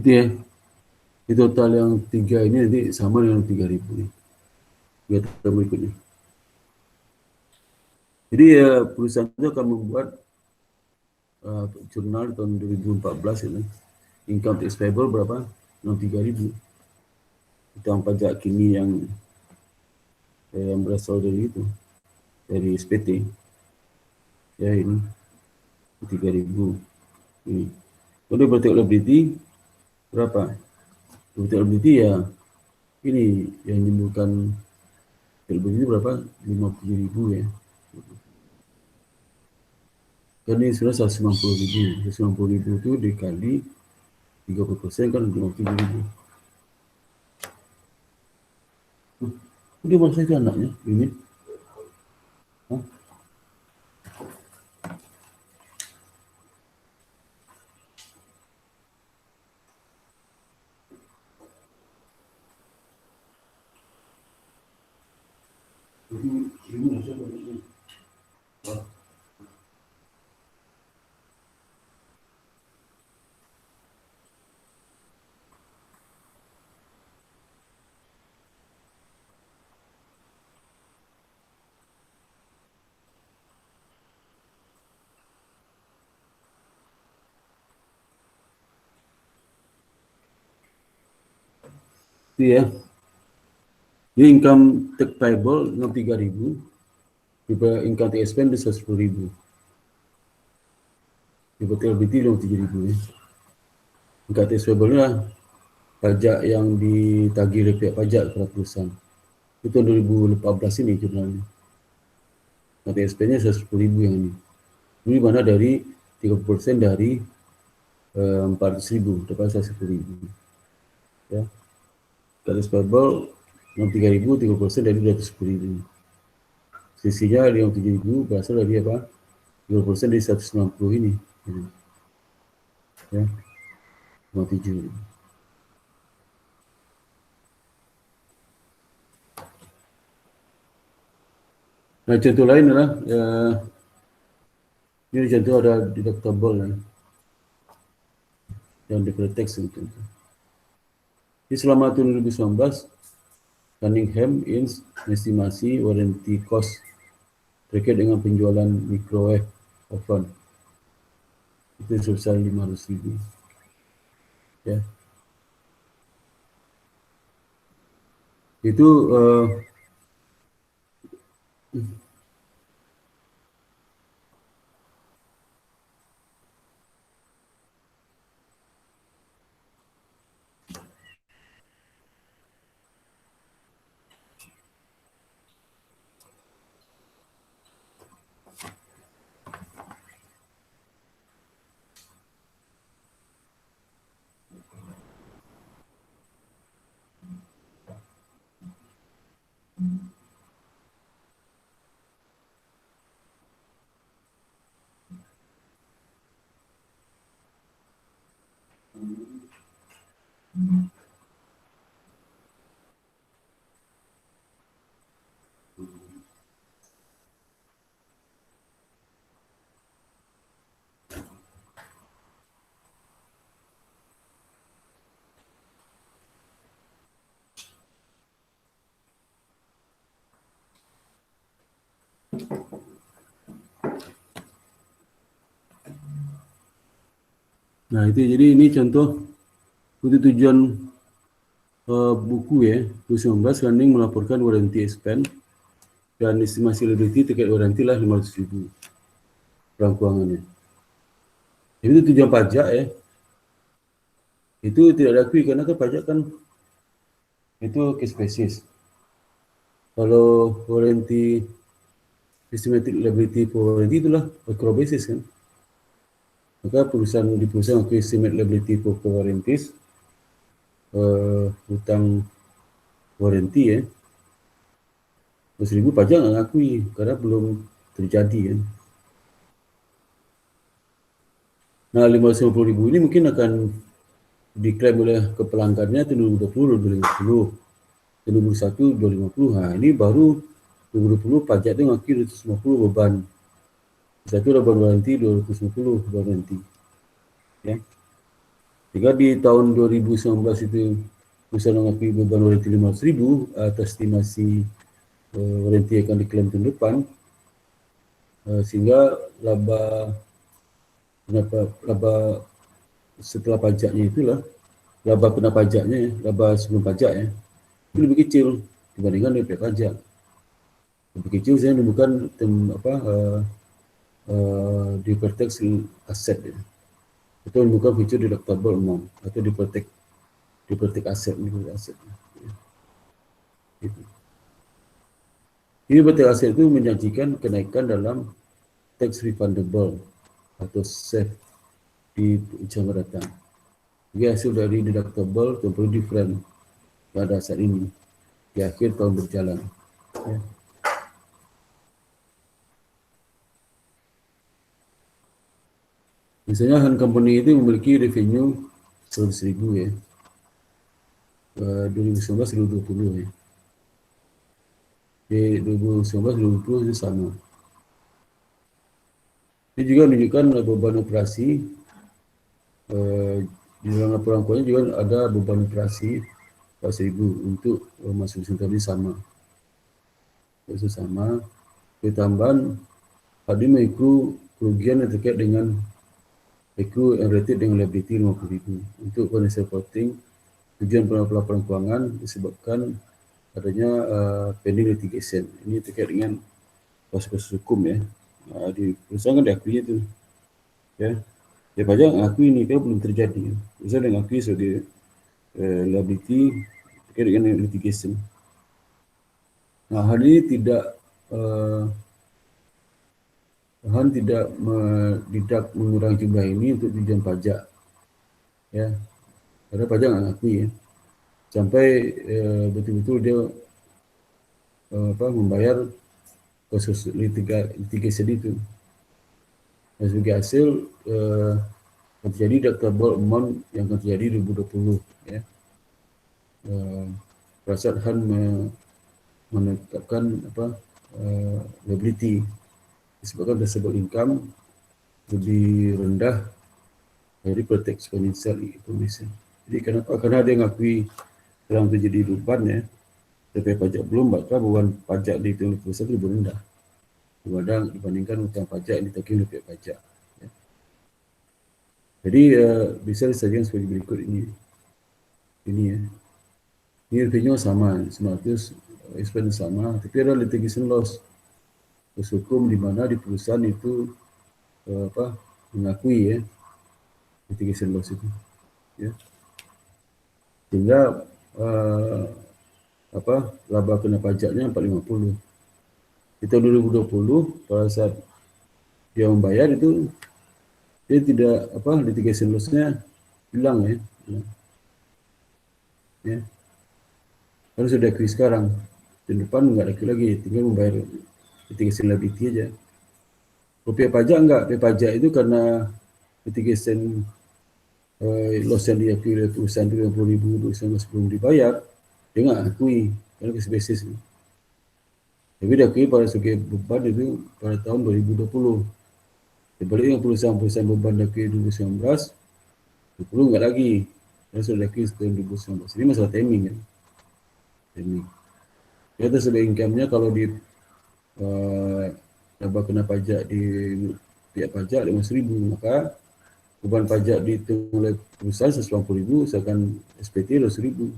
Itu ya. Di total yang 3 ini nanti sama dengan 3.000 nih. Lihat berikutnya. Jadi ya perusahaan itu akan membuat jurnal tahun 2014 ini. Income tax payable berapa? 63.000. Utang pajak kini yang berasal dari itu, dari SPT. Ya ini 3.000 ini. Kalau vertical liability berapa? Vertical liability ya ini yang menimbulkan liability berapa? 57.000 ya. Kan ini sudah 190.000. 190.000 itu dikali 30% kan 57.000. Dia masa itu anaknya ini. Hah? Ini masa anaknya. Itu ya. Ini income tax payable 63.000. Juga income tax expense 10.000. Juga liability 7.000 ya. Income tax payable-nya pajak yang ditagih oleh pihak pajak kepada perusahaan. Itu tahun 2014 ini jurnalnya. Income tax expense-nya 10.000 yang ini. Ini mana dari 30% dari 400.000 dapat 10.000. Ya. Tax payable 63.000, 30% dari 210.000. Sisinya 57.000 berasal dari apa? 20% dari 190 ini. Ya. 57. Nah, contoh lain adalah ini contoh ada deductible ya. Yang deferred tax itu. Di selama tahun 2019, Cunningham Inc. estimasi warranty cost terkait dengan penjualan microwave oven itu sebesar 500.000. Ya. Itu nah itu jadi ini contoh untuk tujuan buku ya 2019 Cunningham melaporkan warranty expense dan estimasi liability terkait warranty lah 500.000 perangkuangannya. Jadi itu tujuan pajak ya. Itu tidak diakui karena kan pajak kan itu case basis. Kalau warranty estimated liability for warranty itulah accrual basis kan. Maka perusahaan akui estimate liability for warranties hutang warranty ya 100.000 pajak nggak ngakui karena belum terjadi kan. Nah 550.000 ini mungkin akan diklaim oleh kepelanggannya tahun 2020, 2050, 2021, 2050. Nah ini baru 2020 pajak itu ngakui 250 beban. Satu beban warranty, 250 beban warranty. Ya. Jika di tahun 2019 itu perusahaan mengakui beban warranty 500.000 atas estimasi warranty akan diklaim tahun depan, sehingga laba setelah pajaknya itulah, laba kena pajaknya, laba sebelum pajak ya, itu lebih kecil dibandingkan dengan pihak pajak. Lebih kecil saya menemukan deferred tax asset ya. Itu menemukan feature deductible amount atau deferred tax asset. Gitu. Ini deferred tax asset itu menjanjikan kenaikan dalam tax refundable atau SAF di jangka datang. Jadi hasil dari deductible temporary different pada saat ini di akhir tahun berjalan. Ya. Misalnya Han Company itu memiliki revenue 100.000 ya. 2019-2020 ya. Di 2019-2020 itu sama. Ini juga menunjukkan beban operasi. Di dalam laporan keuangan juga ada beban operasi 100.000 untuk masing-masing tadi sama. Itu sama. Tambahan tadi mengikut kerugian yang terkait dengan accrue and rated dengan liability 50.000 untuk financial reporting. Tujuan pelaporan keuangan disebabkan adanya pending litigation. Ini terkait dengan kasus hukum ya. Di perusahaan kan diakui itu. Ya. Dia pajak mengakui ini kan belum terjadi. Perusahaan yang mengakui sebagai liability terkait dengan litigation. Nah, hal ini tidak Han tidak mengurangi jumlah ini untuk tujuan pajak. Ya. Karena pajak nggak ngakui ya. Sampai betul-betul dia membayar kasus litigation itu. Dan sebagai hasil terjadi deductible amount yang terjadi 2020 ya. Perasaan Han menetapkan liability disebabkan tersebut income lebih rendah dari tax financial information. Jadi kenapa? Karena dia mengakui telah terjadi beban ya, tapi pajak belum, maka beban pajak di hitung perusahaan itu lebih rendah dibandingkan hutang pajak yang ditagih oleh pihak pajak. Ya. Jadi bisa disajikan sebagai berikut ini. Ini ya. Ini revenue sama, 900 expense sama, tapi ada litigation loss. Hukum di mana di perusahaan itu mengakui ya litigation loss itu. Ya. Sehingga laba kena pajaknya 450. Di tahun 2020 pada saat dia membayar itu dia tidak litigation loss-nya hilang ya. Ya. Harus sudah akui sekarang. Di depan enggak akui lagi, tinggal membayar litigation liability aja. Pihak pajak enggak, pihak pajak itu karena litigation loss yang diakui oleh perusahaan 50.000 sebelum dibayar, dia enggak akui karena case basis. Tapi diakui pada sebagai beban itu pada tahun 2020. Sebaliknya perusahaan-perusahaan beban diakui 2019, 2020 enggak lagi. Karena sudah diakui tahun 2019. Ini masalah timing kan. Timing. Kita sebagai income-nya kalau di laba kena pajak di pihak pajak 500.000, maka beban pajak dihitung oleh perusahaan 180.000, sedangkan SPT 200.000.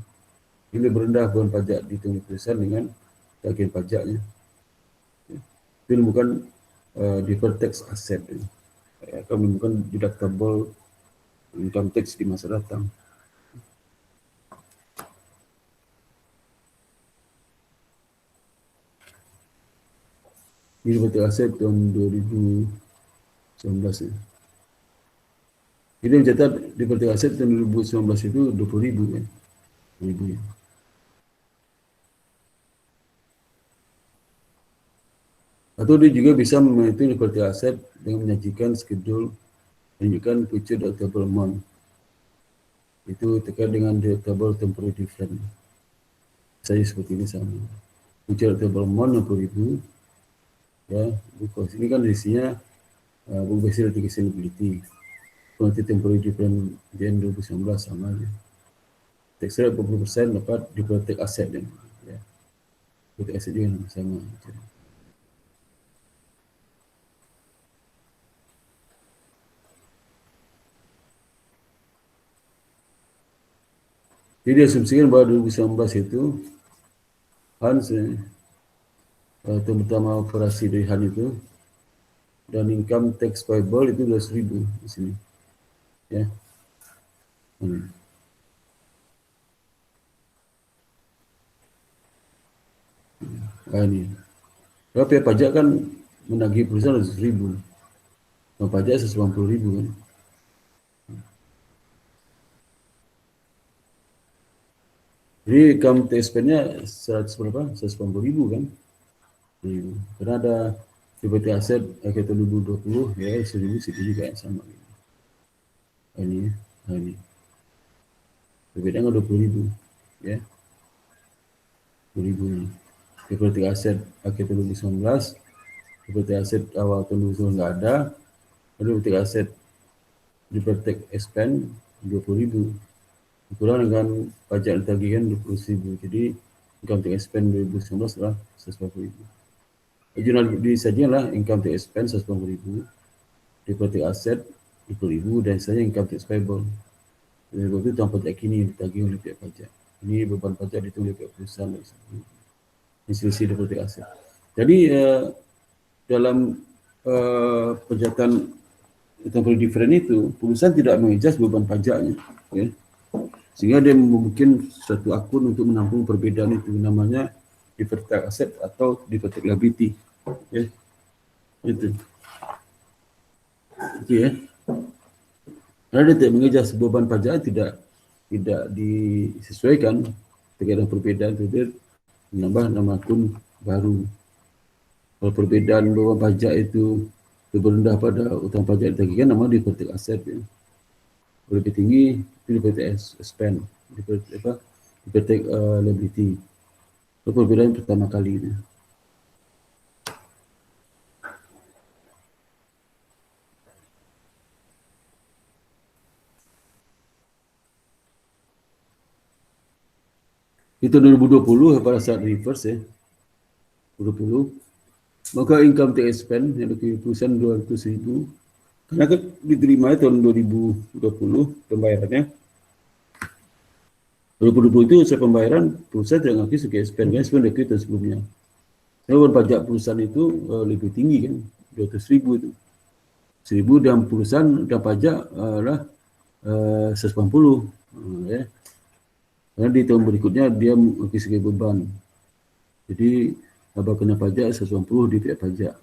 Ini lebih rendah beban pajak dihitung oleh perusahaan dengan tagihan pajaknya. Itu bukan deferred tax asset. Akan menimbulkan deductible income tax di masa datang. Ini deferred tax asset tahun 2019 ya. Jadi mencatat deferred tax asset tahun 2019 itu 20.000 ya. 20.000 ya. Atau dia juga bisa menghitung deferred tax asset dengan menyajikan schedule menunjukkan future deductible amount. Itu terkait dengan deductible temporary different. Saya seperti ini sama. Future deductible amount 60.000. Ya, because ini kan isinya book based litigation liability. Nanti temporary different di 2019 sama aja. Tax rate 40% dapat di protect aset dia. Ya. Protect aset juga sama. Jadi asumsikan bahwa 2019 itu Hans terutama operasi dari Han itu dan income tax payable itu 12.000 di sini. Ya. Ini. Kalau pihak pajak kan menagih perusahaan 100.000. Kalau pajak 180.000 kan. Jadi income tax spend-nya 100 berapa? 180.000 kan. Karena ada PPT aset akhir tahun 2020 ya 1.000 situ juga yang sama. Ini. PPT-nya 20.000 ya. 20.000 ini. PPT aset akhir tahun 2019, PPT aset awal tahun 2020 nggak ada, lalu PPT aset di praktek expand 20.000 kurang dengan pajak ditagihkan 20.000, jadi income tax expense 2019 adalah 140.000. Jurnal sajalah income tax expense 140.000, di praktek aset 20.000 dan saja income tax payable. Itu tentang pajak kini ditagih oleh pihak pajak. Ini beban pajak ditanggung oleh pihak perusahaan. Institusi deposit aset. Jadi dalam penjatan temporary different itu perusahaan tidak mengejas beban pajaknya, ya. Sehingga dia membuat suatu akun untuk menampung perbedaan itu, namanya deferred tax asset atau deferred tax liability, ya. Itu ya. Karena dia tidak mengejas beban pajak tidak disesuaikan dengan perbedaan itu, dia menambah nama akun baru. Kalau perbedaan beban pajak itu lebih rendah pada utang pajak ditagihkan, nama deferred tax asset, ya. Lebih tinggi itu deferred tax expense, deferred tax liability. Itu perbedaan pertama kali ini. Itu 2020 pada saat reverse, ya. 2020 maka income tax expense yang lebih perusahaan 200.000 karena kan diterima tahun 2020 pembayarannya. 2020 itu saya pembayaran perusahaan tidak ngaku sebagai expense kan sebenarnya tahun sebelumnya. Kalau pajak perusahaan itu lebih tinggi kan 200.000 itu. 1.000 dan perusahaan dan pajak lah 180, ya. Karena di tahun berikutnya dia ngaku sebagai beban. Jadi laba kena pajak 180 di pihak pajak.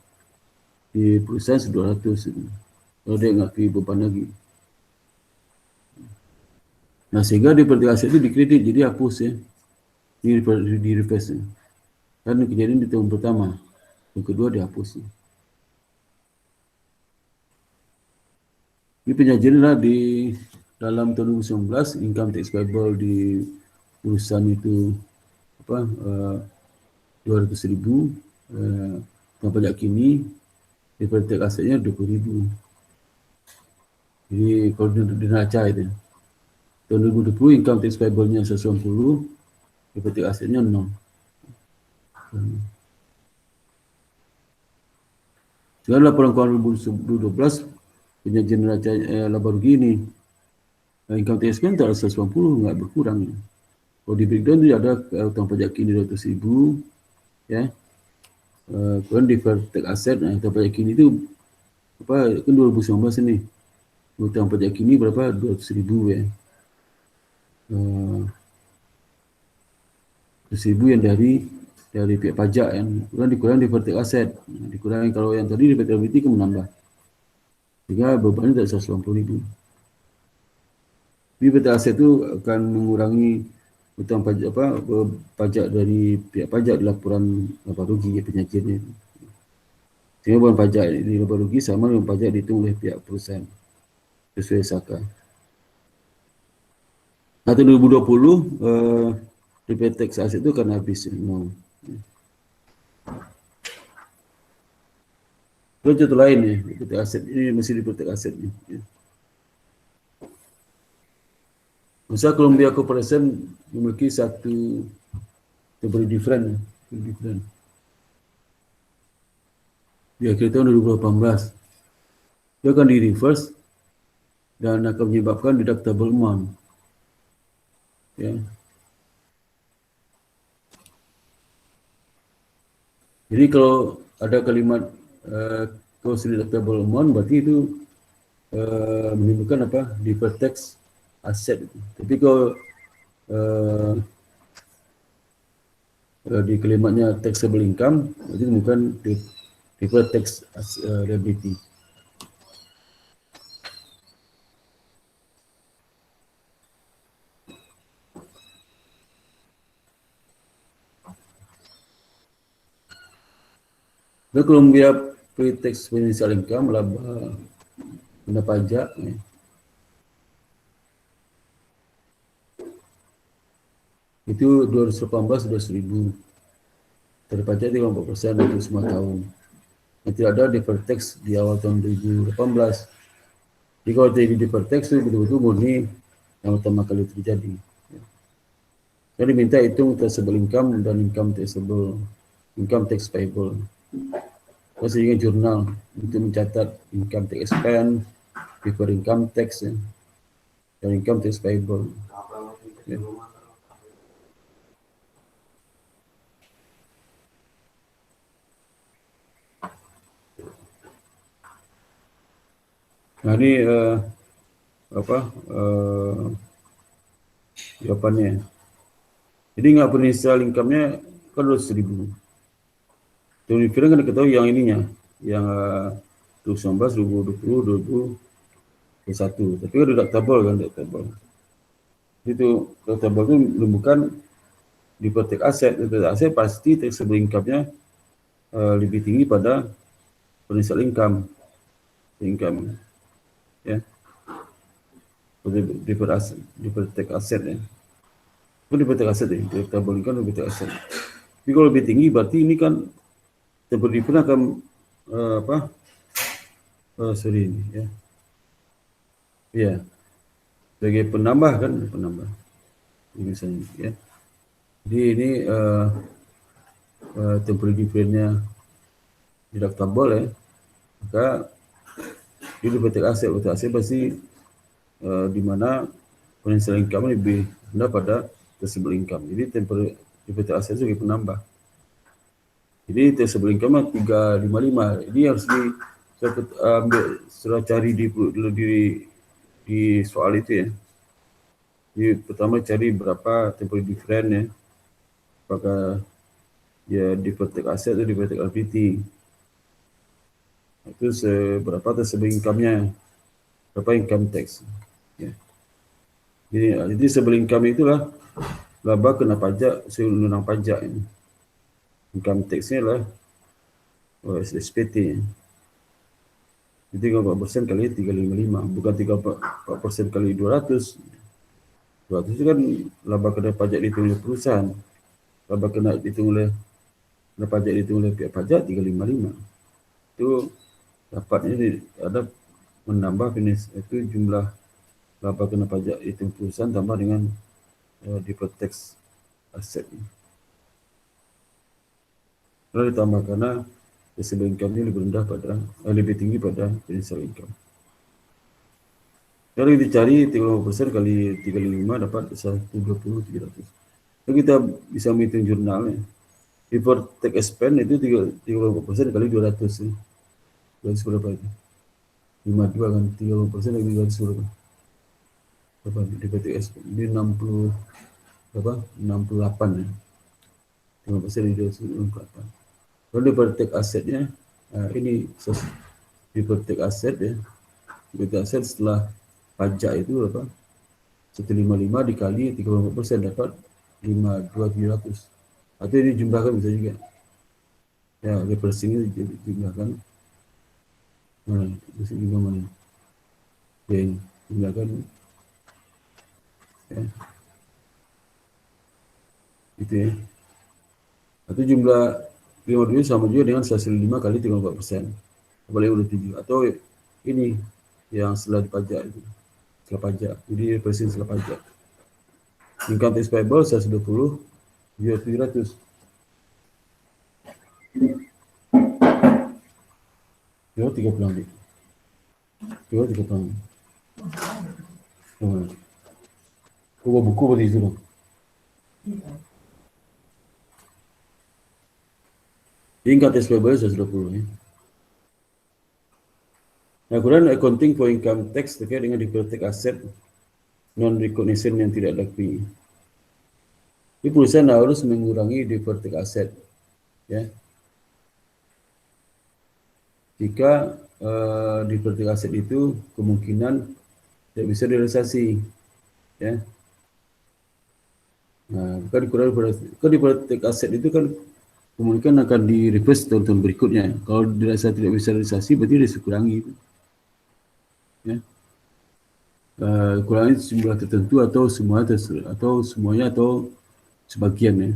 Di perusahaan 200 itu. Kalau dia ngakui beban lagi. Nah, sehingga di deferred aset itu dikredit, jadi hapus, ya. Ini di reverse. Kan kejadian di tahun pertama. Yang kedua dihapus. Ini penyajian lah di dalam tahun 2019 income tax payable di perusahaan itu 200.000, pajak kini deferred tax asetnya 20.000. Jadi kalau di neraca itu tahun 2020 income tax payable-nya 190, deferred tax asetnya 0. Sekarang laporan keuangan 2012 penyajian neraca laba rugi ini income tax kan tak 190, nggak berkurang. Kalau di breakdown itu ada utang pajak kini 200.000, ya. Kemudian deferred tax asset, utang pajak kini itu kan 2019 ini utang pajak kini berapa 200.000, ya. 200.000 yang dari pihak pajak yang kemudian dikurangi deferred tax asset, dikurangi kalau yang tadi deferred tax liability kan menambah, sehingga bebannya tak 180.000. Deferred tax asset itu akan mengurangi utang pajak pajak dari pihak pajak di laporan laba rugi, ya, penyajiannya. Sehingga beban pajak di laba rugi sama dengan pajak dihitung oleh pihak perusahaan sesuai SAKA. Nah, tahun 2020 deferred tax asset itu akan habis. Kalau contoh lain, ya, deferred tax asset ini masih deferred tax asset, ya. Misal Columbia Corporation memiliki satu temporary difference. Di akhir tahun 2018. Dia akan di reverse dan akan menyebabkan deductible amount. Ya. Jadi kalau ada kalimat cost deductible amount, berarti itu menimbulkan apa? Deferred tax asset. Tapi kalau di kalimatnya taxable income, itu bukan deferred tax liability. Dan Columbia pre-tax financial income laba kena pajak. Itu 2018 sudah 1.000. Terpajak 34% untuk semua tahun. Yang tidak ada deferred tax di awal tahun 2018. Jadi kalau terjadi deferred tax itu betul-betul murni yang pertama kali terjadi. Jadi diminta hitung taxable income dan income tax payable. Sehingga jurnal untuk mencatat income tax expense, before income tax, dan income tax payable. Ya. Nah ini jawapannya. Jadi nggak financial income-nya kan 100.000. Tahun different kan ketahui yang ininya, yang 2019, 2020, 2021. Tapi kan deductible kan, deductible. Itu deductible itu bukan deferred tax asset. Deferred tax asset pasti taxable income-nya lebih tinggi pada financial income. Ya. Deferred tax asset ya. Itu deferred tax asset ya, deductible income deferred tax asset. Tapi kalau lebih tinggi berarti ini kan temporary difference akan ini ya. Ya. Sebagai penambah kan, penambah. Ini misalnya ya. Jadi ini temporary difference-nya deductible ya. Maka di deferred tax asset pasti di mana financial income lebih rendah pada taxable income. Jadi temporary deferred tax asset sebagai penambah. Jadi taxable income 355. Ini harus sudah cari di soal itu ya. Jadi pertama cari berapa temporary difference ya. Apakah ya deferred tax asset atau deferred tax liability. Itu seberapa taxable income-nya, berapa income tax. Ya. Jadi taxable income itulah laba kena pajak sesuai undang pajak ini. Income tax-nya lah SPT. Jadi 34% kali 355, bukan 34% kali 200. 200 itu kan laba kena pajak dihitung oleh perusahaan. Laba kena pajak dihitung oleh pihak pajak 355. Itu dapatnya ada menambah itu jumlah laba kena pajak dihitung perusahaan tambah dengan deferred tax asset. Lalu ditambah karena taxable income-nya lebih tinggi pada financial income. Kalau dicari 30% kali 355 dapat 120.300. Lalu kita bisa menghitung jurnalnya. Deferred tax expense itu 30% kali 200. 200 berapa itu? 52 kan, 30% kali 200 berapa? Berapa deferred tax expense? Ini 60 berapa? 68 ya. 5% dari 268. Kalau deferred tax assetnya, ini deferred tax asset ya. Deferred tax asset setelah pajak itu berapa? 155 dikali 34% dapat 52.700. Atau ini jumlahkan bisa juga. Ya, reversing ini jumlahkan. Mana? Bisa juga mana? Ya, ini jumlahkan. Ya. Itu ya. Atau jumlah 52 sama juga dengan 105 kali 34%. Boleh udah 7. Atau ini yang setelah dipajak itu. Setelah pajak. Jadi reversing setelah pajak. Income tax payable 120, jual 700. Jual 30 dik. Jual 30. Kau bawa buku pada itu dong. Income tax payable 120 ya. Nah, kemudian accounting for income tax terkait dengan deferred tax asset non recognition yang tidak diakui. Jadi perusahaan harus mengurangi deferred tax asset, ya. Jika deferred tax asset itu kemungkinan tidak bisa direalisasi, ya. Nah, kan deferred tax asset itu kan kemungkinan akan di reverse tahun-tahun berikutnya. Kalau dirasa tidak bisa realisasi, berarti dikurangi, ya. Kurangi jumlah tertentu atau semuanya atau sebagian, ya.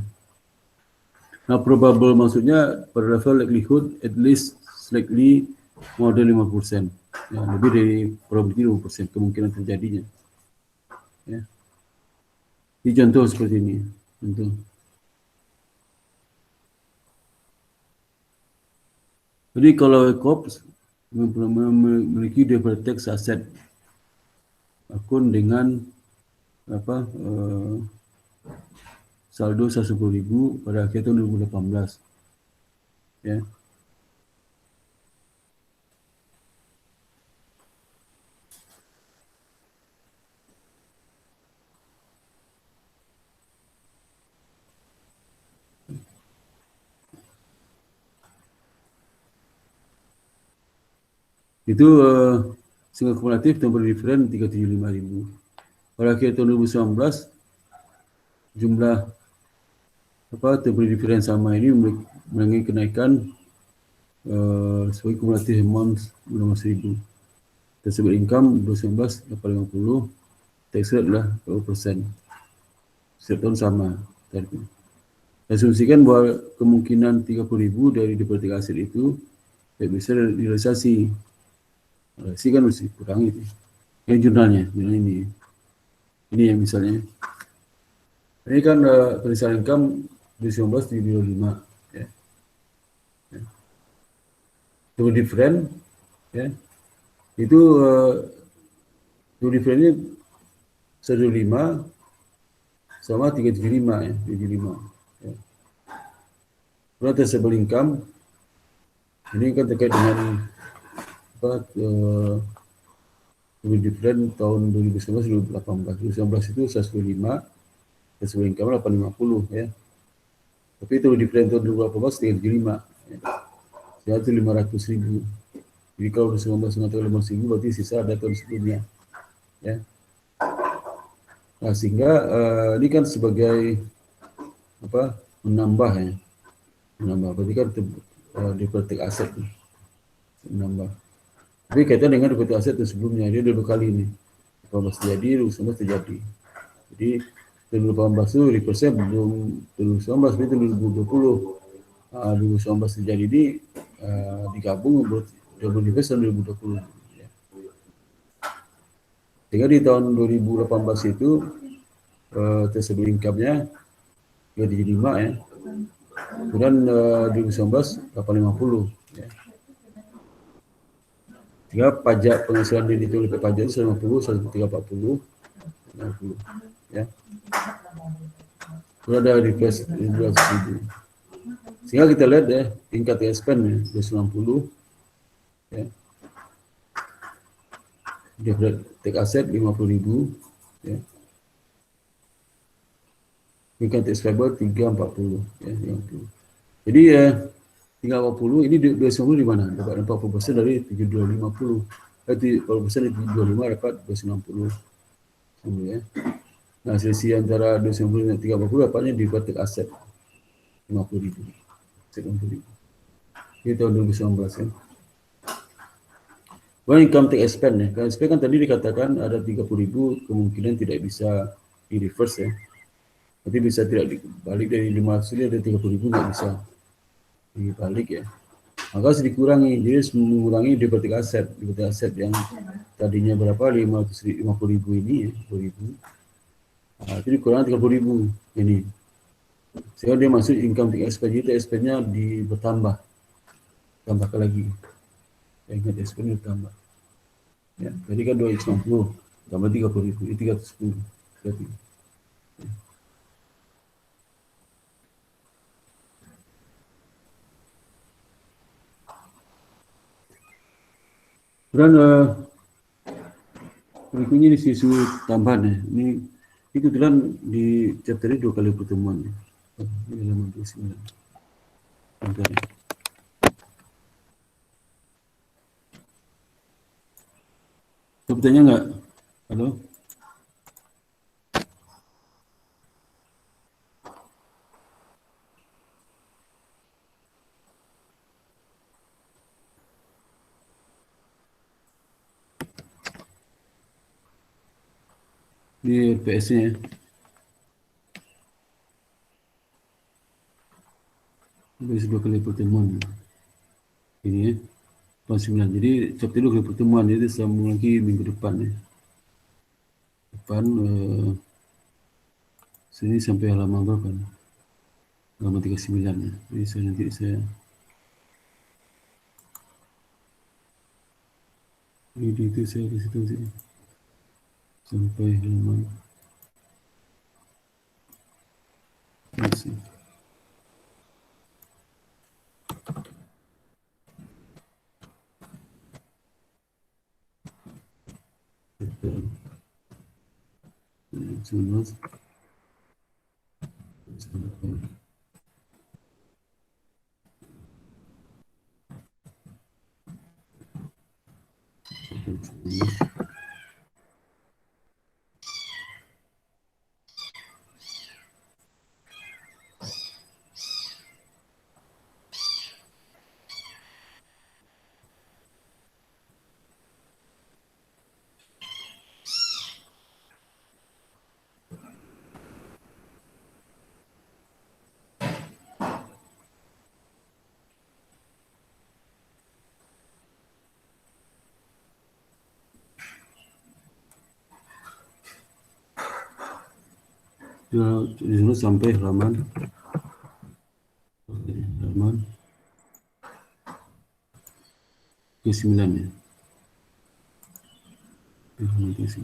Nah, probable maksudnya pada level likelihood at least slightly more than 5%. Ya, lebih dari probability 5% kemungkinan terjadinya. Ya. Ini contoh seperti ini. Contoh. Jadi kalau corps memiliki deferred tax asset akun dengan saldo 110.000 pada akhir tahun 2018, ya. Itu single kumulatif temporary difference 375.000. Pada akhir tahun 2019 jumlah temporary difference sama ini mengalami kenaikan sebagai kumulatif amount 16.000. Tersebut income 2019 850, tax rate adalah 20%. Setiap tahun sama. Asumsikan bahwa kemungkinan 30.000 dari deferred tax asset itu tidak bisa direalisasi. Realisasi kan mesti kurang itu. Ini jurnalnya ini. Ini yang misalnya. Ini kan tulisan income 2019 di 25, ya. Itu different, ya. Itu differentnya 125 sama 375, ya, 75. Ya. Kalau tersebut income ini kan terkait dengan lebih different tahun 2019 2018. 2019 itu 125, tersebut income 850, ya. Tapi itu lebih different tahun 2018 375, ya. Itu 500.000. Jadi kalau 2019 mengatakan 500.000 berarti sisa ada tahun sebelumnya, ya. Nah, sehingga ini kan sebagai menambah, ya. Menambah berarti kan deferred tax asset menambah. Tapi kaitan dengan deferred tax asset itu sebelumnya dia 2 kali ini. 2018 terjadi, 2019 terjadi. Jadi 2018 itu reverse belum 2019, itu 2020. 2019 terjadi ini digabung double reverse tahun 2020. Ya. Sehingga di tahun 2018 itu tersebut income-nya 375, ya. Kemudian 2019 850, ya. Sehingga pajak penghasilan yang ditolak oleh pajak itu 150, 1340, 50, ya. Kemudian ada reverse 12.000. Sehingga kita lihat, ya, tingkat expense, ya, 290, ya. Deferred tax asset 50.000, ya. Tingkat tax payable 340, ya, 50. Jadi 340 ini 290 di mana? Dapat 40% dari 7250. 40% dari 725 dapat 290. Ya. Nah, selisih antara 290 dan 340 dapatnya deferred tax asset 50.000. 50.000. Ini tahun 2019, ya. Income tax expense, ya. Kalau expense kan tadi dikatakan ada 30.000 kemungkinan tidak bisa di reverse, ya. Nanti bisa tidak dibalik dari 500 ini ada 30.000 nggak bisa dibalik, ya. Maka harus dikurangi, jadi harus mengurangi deferred tax asset yang tadinya berapa 550.000 ini, ya, 2.000. Itu dikurang 30.000 ini. Sehingga dia masuk income tax expense itu expense-nya bertambah. Tambahkan lagi. Yang ingat expense bertambah. Ya, tadi kan 250 tambah 30.000, itu 310 berarti. Dan berikutnya di isu tambahan ya. Ini kebetulan di chapter ini 2 kali pertemuan ya. Ini halaman 29. Bentar ya. Ada pertanyaan nggak? Halo? Di PS-nya ya. Ini 2 kali pertemuan. Ini ya. Tahun 9. Jadi chapter 2 kali pertemuan, jadi sambung lagi minggu depan ya. Depan sini sampai halaman berapa? Halaman 39 ya. Jadi nanti saya ini itu saya di situ sini sampai halaman masih. Di sana sampai halaman ke-9 ya. Halaman ke-9.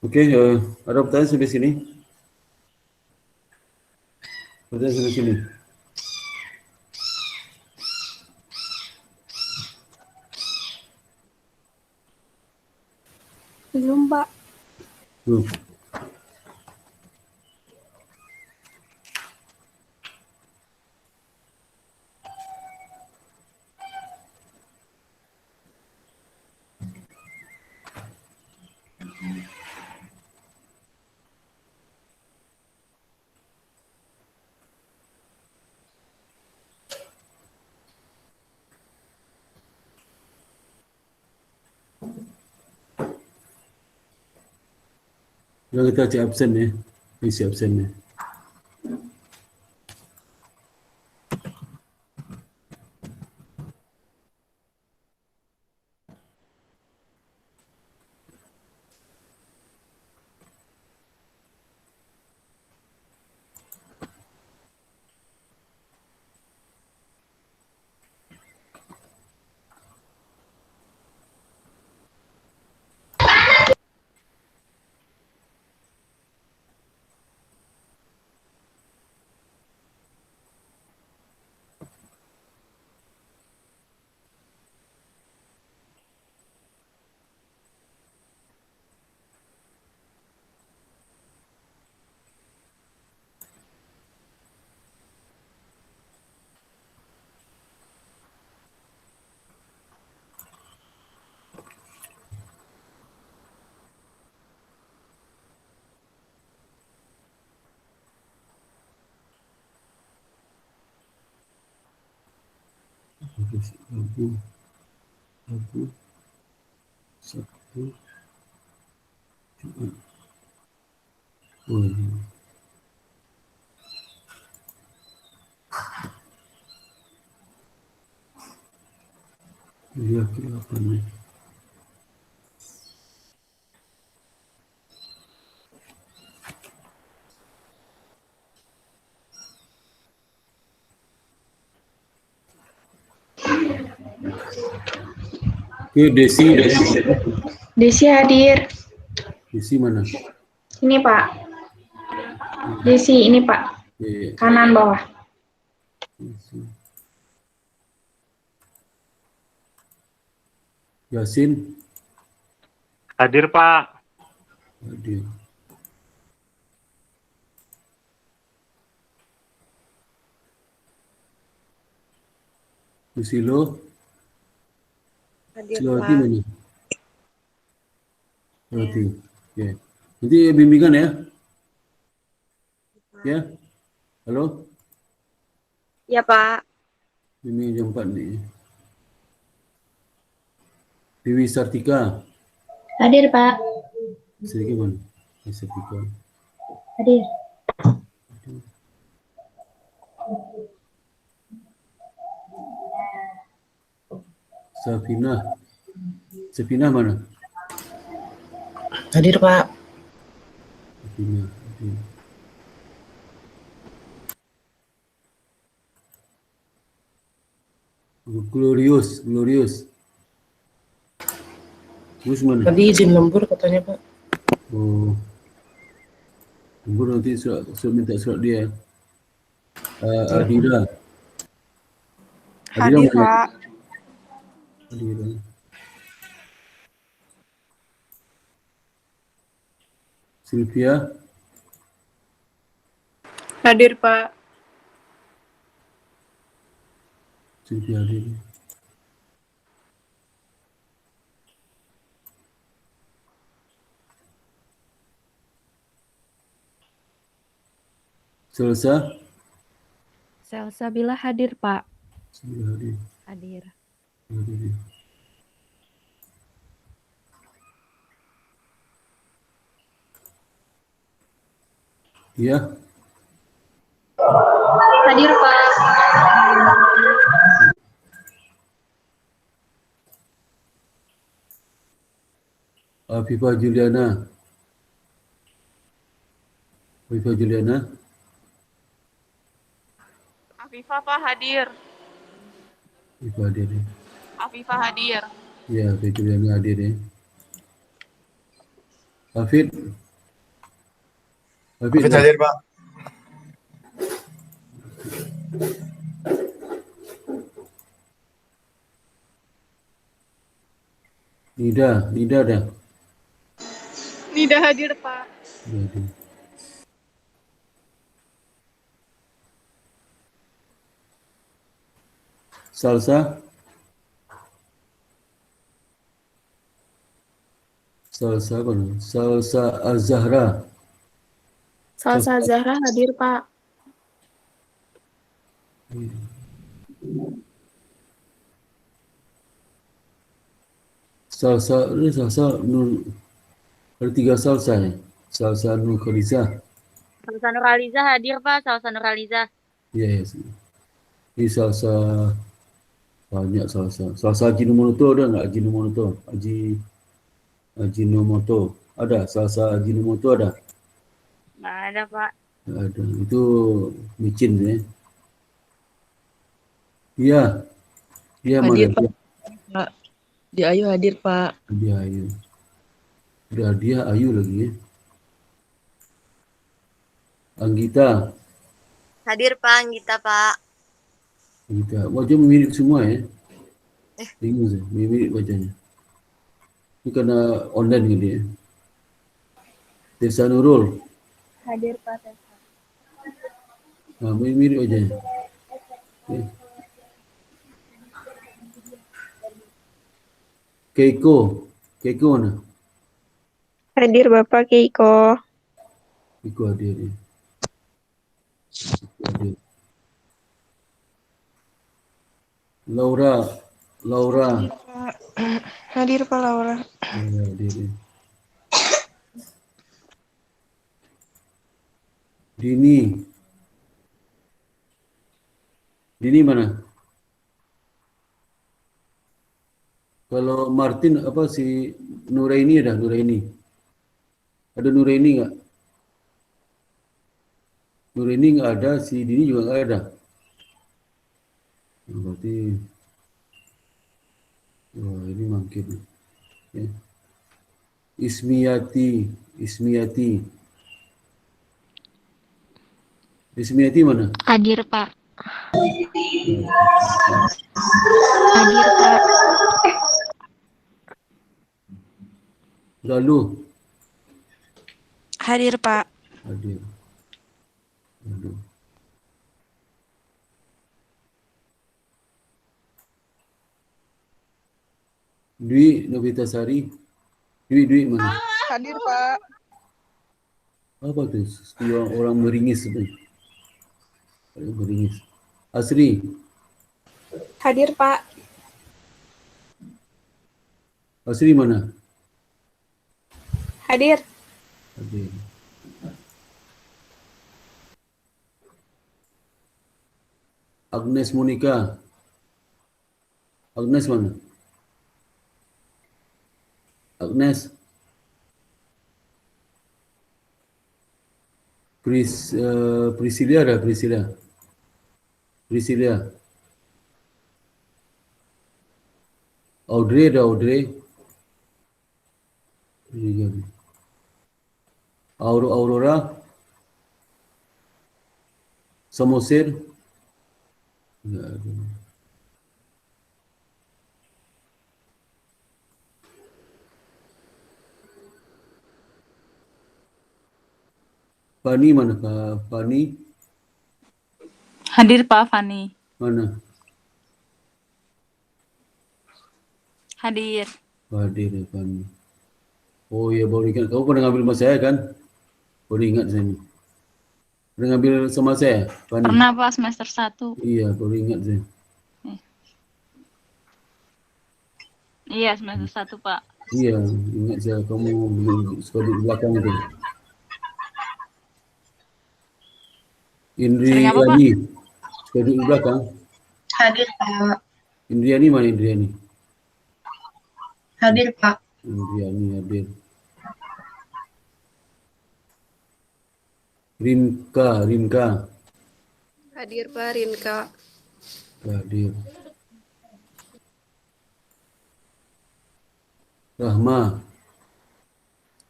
Oke, ada pertanyaan sampai sini? Pertanyaan sampai sini. Belum, Pak. Tuh. Yang kita cek absen ya, isi absennya. Rabu, Sabtu, Jumat. Oh, ini akhir apa nih? Oke, Desi hadir. Desi mana? Ini Pak. Desi ini Pak. Oke, Kanan bawah. Desi. Yasin Hadir, Pak. hadir. Susilo Silawati mana? Silawati. Oke. Nanti bimbingan ya. Ya. Halo? Ya, Pak. Bimbingan jam 4 nih. Dewi Sartika. Hadir Pak. Sedikit mana? Dewi Sartika. Hadir. Safina mana? Hadir Pak. Safina. Hadir. Glorious. Terus mana? Tadi izin lembur katanya Pak. Oh. Tunggu nanti surat minta surat dia. Adira. Hadir, mana? Pak. Adira. Sylvia. Hadir, Pak. Sylvia hadir. Selesa. Salsabila hadir, Pak. Sudah hadir. Hadir. Hadir. Ya. Hadir Pak. Afifah Juliana. Afifah Pak hadir. Afifah hadir ya. Afifah hadir. Ya, Afifah Juliana hadir ya. Hafid. Hafid hadir, Pak. Nida dah. Nida hadir Pak. Hadir. Salsa mana? Salsa Az-Zahra. Salsa Zahra hadir Pak. Salsa Nur. Ada 3 salsa ya. Salsa Nur Khaliza. Salsa Nuraliza hadir Pak, Salsa Nuraliza. Yes. Ini salsa banyak salsa. Salsa Ajinomoto ada nggak? Ajinomoto ada. Salsa Ajinomoto ada. Nggak ada Pak. Nggak ada. Itu micin ya. Iya. Iya Hadir mana? Pak. Di Ayu hadir Pak. Dia Ayu. Dia Ayu lagi ya. Anggita. Hadir, Pak. Anggita, Pak. Anggita. Wajah mirip semua ya. Bingung saya. Mirip wajahnya. Ini karena online gitu ya. Tessa Nurul. Hadir Pak. Nah, mirip wajahnya. Okay. Keiko mana? Hadir Bapak Keiko. Keiko hadir ya. Hadir. Laura. Laura. Hadir Pak Laura. Ya, Dini. Dini. Dini mana? Kalau Martin apa si Nuraini ada Nuraini? Ada Nuraini nggak? Nuraini nggak ada, si Dini juga nggak ada. Nah, berarti wah ini makin. Ya. Ismiati. Ismiati mana? Hadir, Pak. Hadir, Pak. Lalu Hadir Pak. hadir. Lalu. Dwi Novitasari. Dwi mana? Hadir, Pak. Apa tuh? Orang meringis itu. Orang meringis. Asri. Hadir Pak. Asri mana? Hadir. Hadir. Agnes Monica. Agnes mana? Agnes. Priscilla ada Priscilla. Audrey ada Audrey. Aurora. Samosir. Enggak ada. Fani mana Kak? Fani Hadir, Pak Fani. mana? Hadir. Hadir ya Fani. Oh iya baru ingat. Kamu pernah ngambil sama saya kan? Baru ingat saya ni. Pernah ngambil sama saya? Fani? Pernah, Pak, semester 1. Iya baru ingat saya. Iya, semester 1, Pak. Iya ingat saya. Kamu suka duduk di belakang itu. Sering apa, Pak? Indriani. Suka duduk di belakang. Hadir Pak. Indriani mana Indriani? Hadir Pak. Indriani hadir. Rinka. Hadir Pak Rinka. Hadir. Rahma.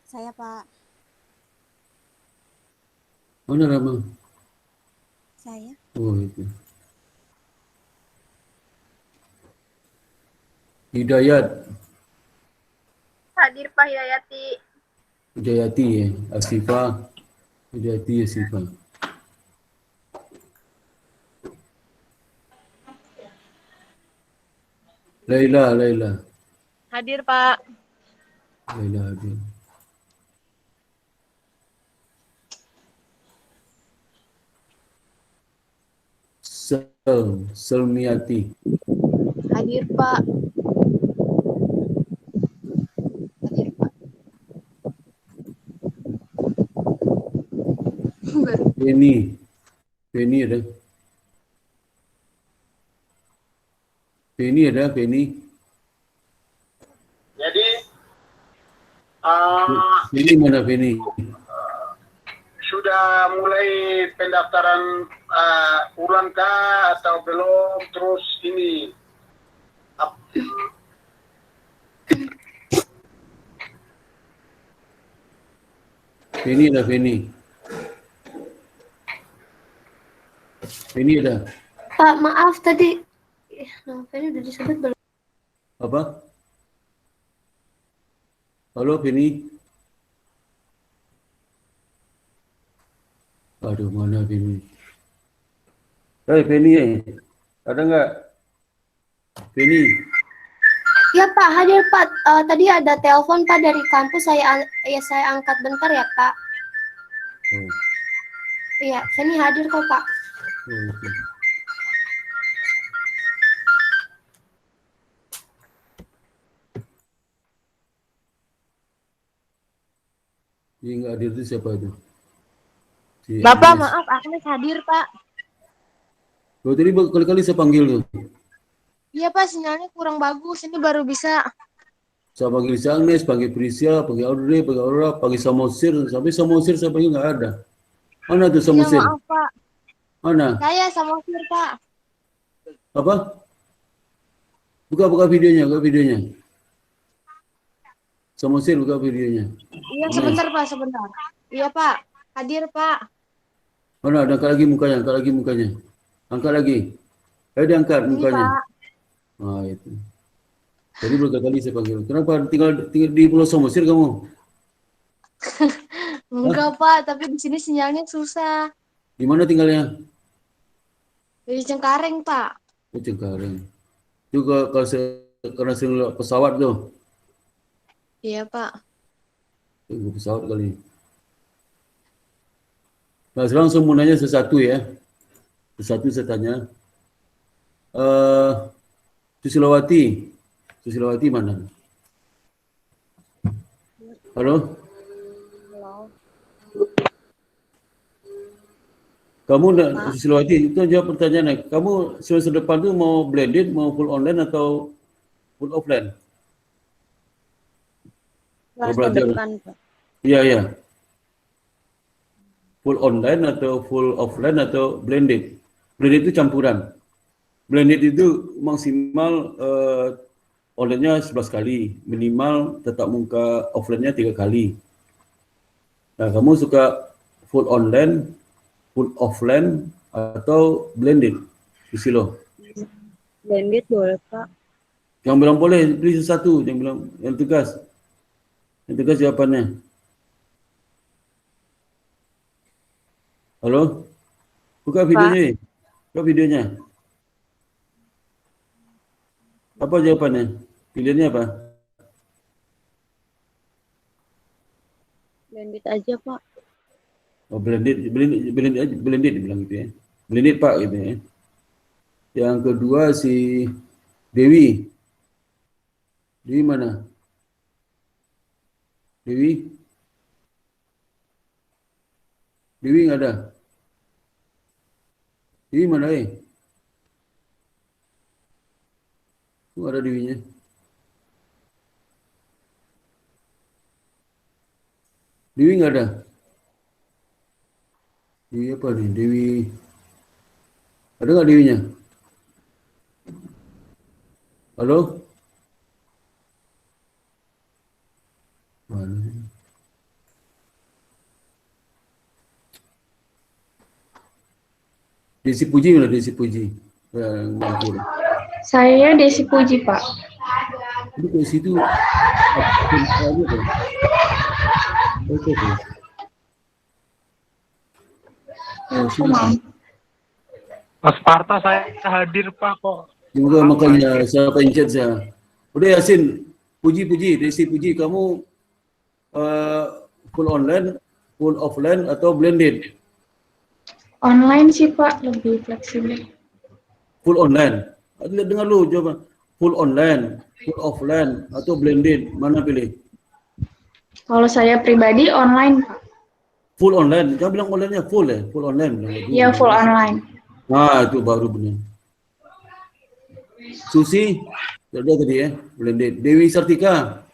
Saya, Pak. Mana Rahma? Saya. Oh itu. Hidayat. Hadir, Pak Hidayati. Hidayati ya. Asifah. Hidayati Asifah. Laila. Hadir, Pak. Laila hadir. Selmiati. Hadir Pak. Hadir Pak. Penny ada. Penny. Jadi Penny mana Penny? sudah mulai pendaftaran ulang kah atau belum? Terus ini Penny ada. Penny ada. Pak maaf tadi. Novelnya udah disebut belum? Apa? Halo Penny. Aduh mana Penny? Hei Penny, ada nggak? Penny. Ya Pak, hadir Pak. Tadi ada telepon Pak dari kampus, saya angkat bentar ya Pak. Oh, Iya, Penny hadir kok Pak. oke. Yang nggak hadir itu siapa itu? Si Bapak, Agnes. maaf, Agnes hadir, Pak. Loh, tadi kali-kali saya panggil tuh. Iya, Pak, sinyalnya kurang bagus. Ini baru bisa. Saya panggil si Agnes, panggil Priscia, panggil Audrey, panggil Aurora, panggil Samosir. Sampai Samosir saya panggil nggak ada. Mana tuh Iya, Samosir? maaf, Pak. Mana? Saya Samosir, Pak. Apa? Buka videonya, buka videonya. Samosir, buka videonya. Iya, sebentar, Pak, sebentar. Iya, Pak. Hadir, Pak. Mana? Angkat lagi mukanya, angkat lagi mukanya. Angkat lagi. Ayo diangkat Ini, mukanya. Pak. Ah, itu. Tadi berkali-kali saya panggil. Kenapa tinggal di Pulau Samosir kamu? Enggak, Pak, tapi di sini sinyalnya susah. Di mana tinggalnya? Di Cengkareng, Pak. Oh, Cengkareng. Juga kalau karena sering lewat pesawat tuh. Iya, Pak. Tunggu pesawat kali. Nah, sekarang saya mau nanya sesuatu ya. Sesuatu saya tanya. Susilowati. Susilowati mana? Halo? Kamu Susilowati, itu jawab pertanyaannya. Kamu semester depan tuh mau blended, mau full online atau full offline? Semester depan, Pak. Iya, iya. Full online atau full offline atau blended? Blended itu campuran. Blended itu maksimal online-nya 11 kali, minimal tatap muka offline-nya 3 kali. Nah, kamu suka full online, full offline, atau blended? Susilo. Blended boleh, Pak. Yang bilang boleh, pilih satu. Yang bilang yang tegas. Yang tegas jawabannya. Halo? Buka videonya. Buka videonya. Apa jawabannya? Pilihannya apa? Blended aja, Pak. Oh, blended bilang gitu ya. Blended Pak gitu ya. Yang kedua si Dewi. Dewi mana? Dewi? Dewi nggak ada? Dewi mana Kok ada Dewinya? Dewi nggak ada? Dewi apa nih? Dewi. Ada nggak Dewinya? Halo? Mana? Desi Puji mana? Desi Puji. Yang Bangkul. Saya Desi Puji, Pak. Jadi ke situ apa tuh? Oke tuh. Mas Parta saya hadir Pak kok. Juga makanya siapa yang chat saya. Udah Yasin, Puji, Desi Puji, kamu full online, full offline atau blended? Online sih, Pak, lebih fleksibel. Full online. Dengar lu jawaban. Full online, full offline atau blended, mana pilih? Kalau saya pribadi online, Pak. Full online. Jangan bilang online-nya full ya, full online. Iya, full online. Nah, itu baru benar. Susi, ada tadi ya, blended. Dewi Sartika.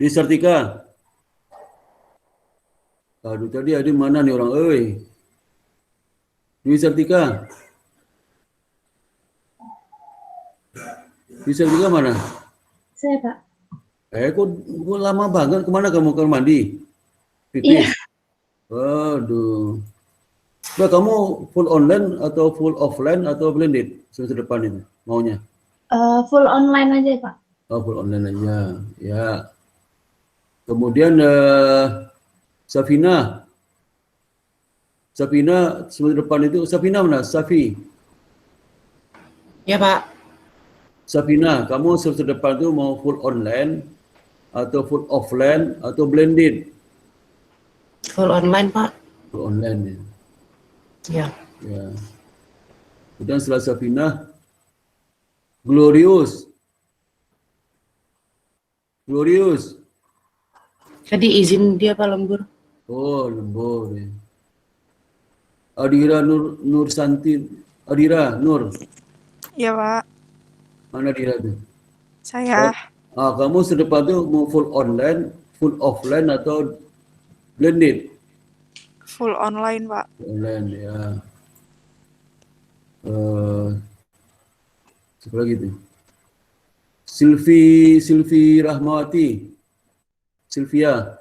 Dewi Sartika. Aduh, tadi ada mana nih orang? Dewi Sartika. Dewi Sartika mana? Saya, Pak. Kok lama banget? Kemana kamu ke mandi? Pipis? Iya. Aduh. Nah, kamu full online atau full offline atau blended semester depan itu maunya? Full online aja, Pak. Oh, full online aja. Ya. Kemudian Safina. Safina semester depan itu Safina mana? Safi. Ya, Pak. Safina, kamu semester depan itu mau full online atau full offline atau blended? Full online, Pak. Full online ya. Ya. Ya. Kemudian setelah Safina, Glorious. Glorious. Tadi izin dia Pak lembur. Oh, lembur ya. Adira Nur Santi. Adira Nur. Iya, Pak. Mana Adira tuh? Saya Kamu sedepan tuh mau full online, full offline atau blended? full online, Pak. Online ya. Siapa lagi tuh? Silvi Rahmawati. Sylvia.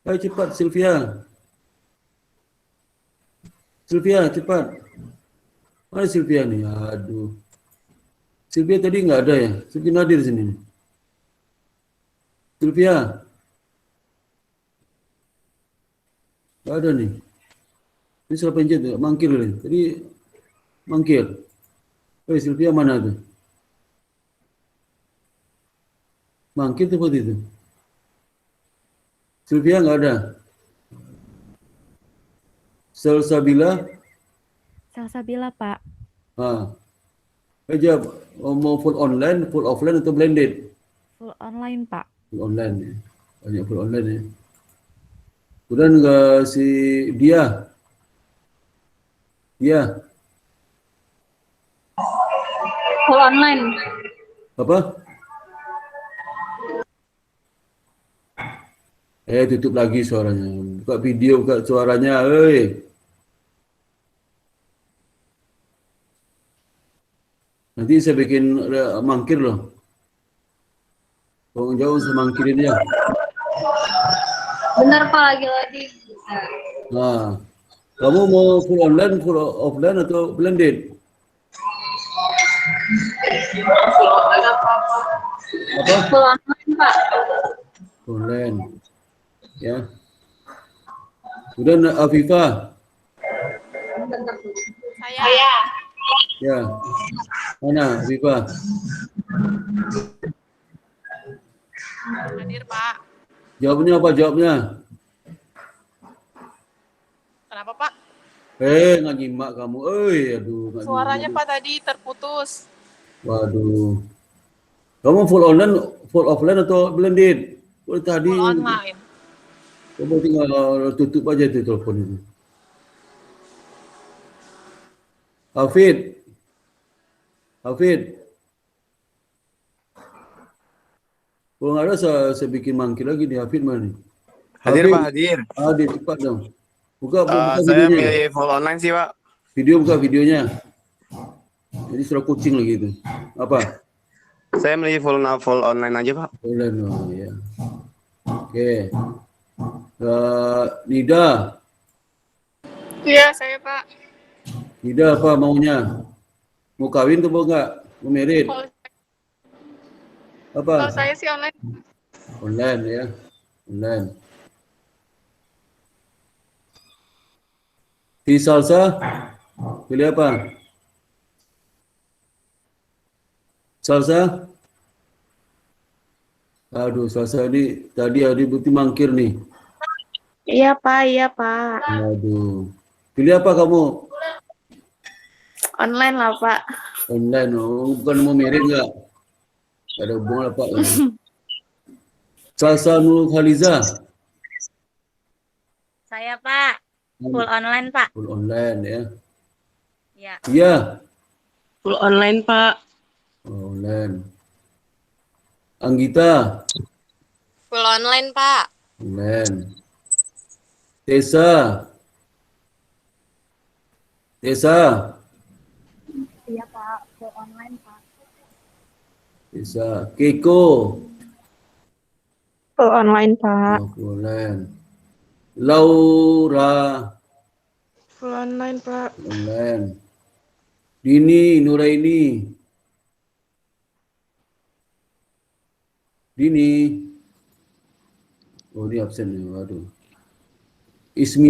Ayo cepat Sylvia. Sylvia cepat. Mana Sylvia nih? Aduh. Sylvia tadi nggak ada ya? Sylvia hadir sini. Sylvia. Nggak ada nih. Ini salah pencet ya? Mangkir nih. Tadi mangkir. Sylvia mana tuh? Mangkir seperti itu. Sylvia nggak ada. Salsabila. Salsabila, Pak. Aja mau full online, full offline atau blended? Full online, Pak. Full online ya. Banyak full online ya. Kemudian si dia. Full online. Apa? Tutup lagi suaranya. Buka video, buka suaranya. Nanti saya bikin mangkir loh. Tolong jauh saya mangkirin ya. Benar Pak, lagi-lagi. Nah, kamu mau full online, full offline atau blended? Apa? Full online Pak. Online. Ya. Kemudian Afifah. Saya. Ya. Mana Afifah? Hadir Pak. Jawabnya apa jawabnya? Kenapa Pak? Nggak nyimak kamu. Aduh. Suaranya Pak tadi terputus. Waduh. Kamu full online, full offline atau blended? Tadi. Full online. Kamu tinggal tutup aja tuh telepon itu. Hafid. Kalau nggak ada saya bikin mangkir lagi di Hafid mana nih? Hadir Hafid. Pak, hadir. Hadir, cepat dong. Buka Saya videonya. milih full online sih Pak. Buka videonya. Jadi sudah kucing lagi itu. Apa? Saya milih full online aja Pak. Online, oh ya. Oke. Nida. Iya, saya, Pak. Nida apa maunya? Mau kawin atau mau enggak? Mau merit? Apa? Kalau saya sih online. Online ya. Online. Di salsa pilih apa? Salsa? Aduh, salsa ini tadi bukti mangkir nih. Iya, Pak. Iya, Pak. Aduh. Pilih apa kamu? Online lah, Pak. Online, bukan mau merit enggak? Gak ada hubungan apa. Salsa Nur Khaliza. Saya Pak. Full online Pak. Full online ya. Ya. Iya. Full online Pak. Online. Anggita. Full online, Pak. Online. Tessa. Iya, Pak. Full online, Pak. Tessa. Keiko. Full online, Pak. Full online. Laura. Full online, Pak. Online. Dini, Nuraini. Oh, ini absen nih, waduh. Ismi.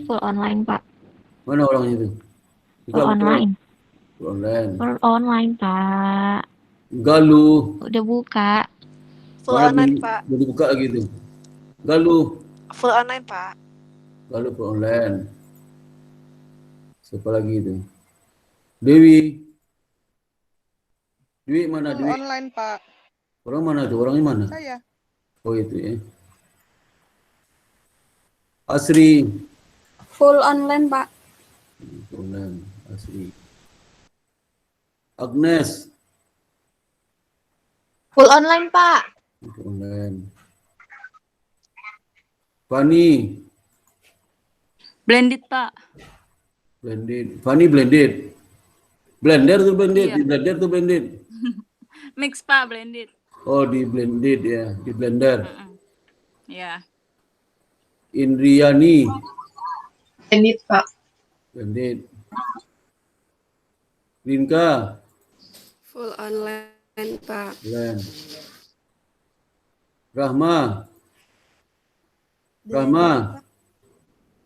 Full online, Pak. Mana orangnya itu? Full online. Full online. Full online, Pak. Galuh. Udah buka. Full online, Pak. Udah dibuka lagi itu. Galuh. Full online, Pak. Galuh full online. Siapa lagi itu? Dewi. Dewi mana Dewi? Online, Pak. Orang mana tuh? Orangnya mana? Saya. Oh itu ya. Asri. Full online, Pak. Online. Asri. Agnes. Full online, Pak. Online. Fani. Blended, Pak. Blended. Fani blended. Blender tuh blended. Iya. Di blender tuh blended. Mix, Pak, blended. Oh di blended ya. Di blender. Ya. Indriani. Blended, Pak. Blended. Rinka. Full online, Pak. Blend. Rahma. Rahma.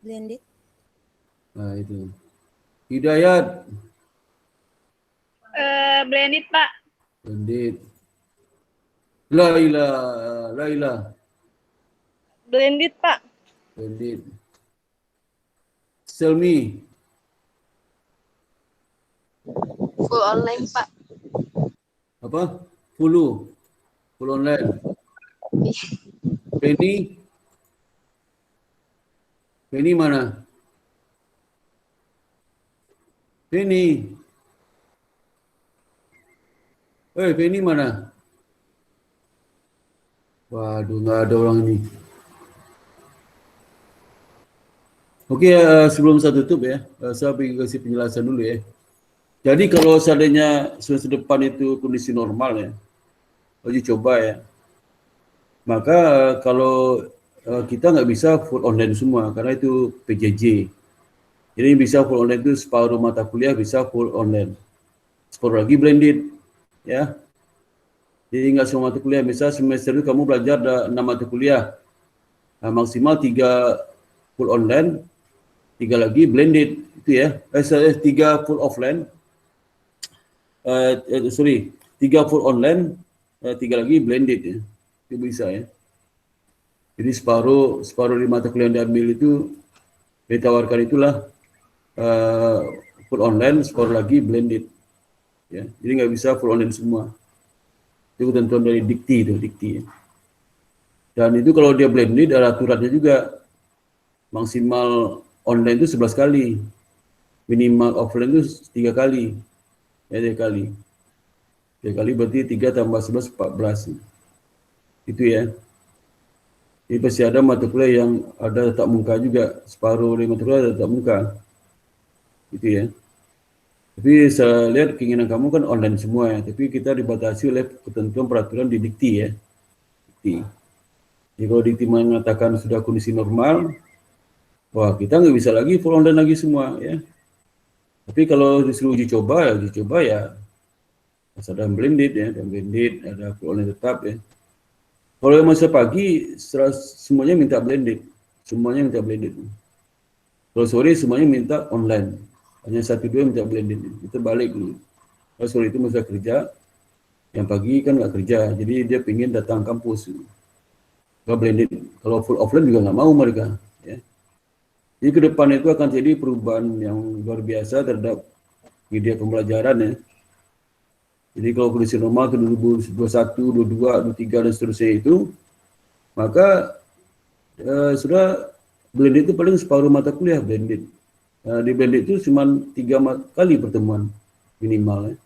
Blended. Nah itu. Hidayat. Blended, Pak. Blended. Laila. Blended, Pak. Blended. Selmi. Full online, Pak. Apa? Full online. Penny mana? Penny. Penny mana? Waduh, nggak ada orang ini. Oke, sebelum saya tutup ya, saya ingin kasih penjelasan dulu ya. Jadi kalau seandainya semester depan itu kondisi normal ya, uji coba ya, maka kalau kita nggak bisa full online semua karena itu PJJ. Jadi bisa full online itu separuh mata kuliah bisa full online, separuh lagi blended ya. Jadi nggak semua mata kuliah, misal semester itu kamu belajar ada 6 mata kuliah, nah, maksimal 3 full online, 3 lagi blended itu ya. 3 full offline, 3 full online, 3 lagi blended ya. Itu bisa ya. Jadi separuh di mata kuliah yang diambil itu ditawarkan itulah full online, separuh lagi blended ya. Jadi nggak bisa full online semua. Itu ketentuan dari dikti ya. Dan itu kalau dia blended ada aturannya juga, maksimal online itu 11 kali, minimal offline itu 3 kali ya. 3 kali berarti 3 tambah 11 14 itu ya. Jadi pasti ada mata kuliah yang ada tatap muka juga, separuh dari mata kuliah ada tatap muka itu ya. Tapi saya lihat keinginan kamu kan online semua ya, tapi kita dibatasi oleh ketentuan peraturan di dikti ya. Jadi kalau dikti mengatakan sudah kondisi normal, wah kita nggak bisa lagi full online lagi semua ya. Tapi kalau disuruh uji coba ya ada blended ya, ada full online tetap ya. Kalau masa pagi semuanya minta blended, Kalau sore semuanya minta online, hanya 1-2 minta blended. Kita balik dulu. Kalau sore itu masa kerja, yang pagi kan nggak kerja, jadi dia pengen datang kampus. Kalau blended, kalau full offline juga nggak mau mereka. Ya. Jadi ke depan itu akan jadi perubahan yang luar biasa terhadap media pembelajaran ya. Jadi kalau kondisi normal ke 2021, 22, 23 dan seterusnya itu, maka sudah blended itu paling separuh mata kuliah blended. Di blended itu cuma 3 kali pertemuan minimal ya.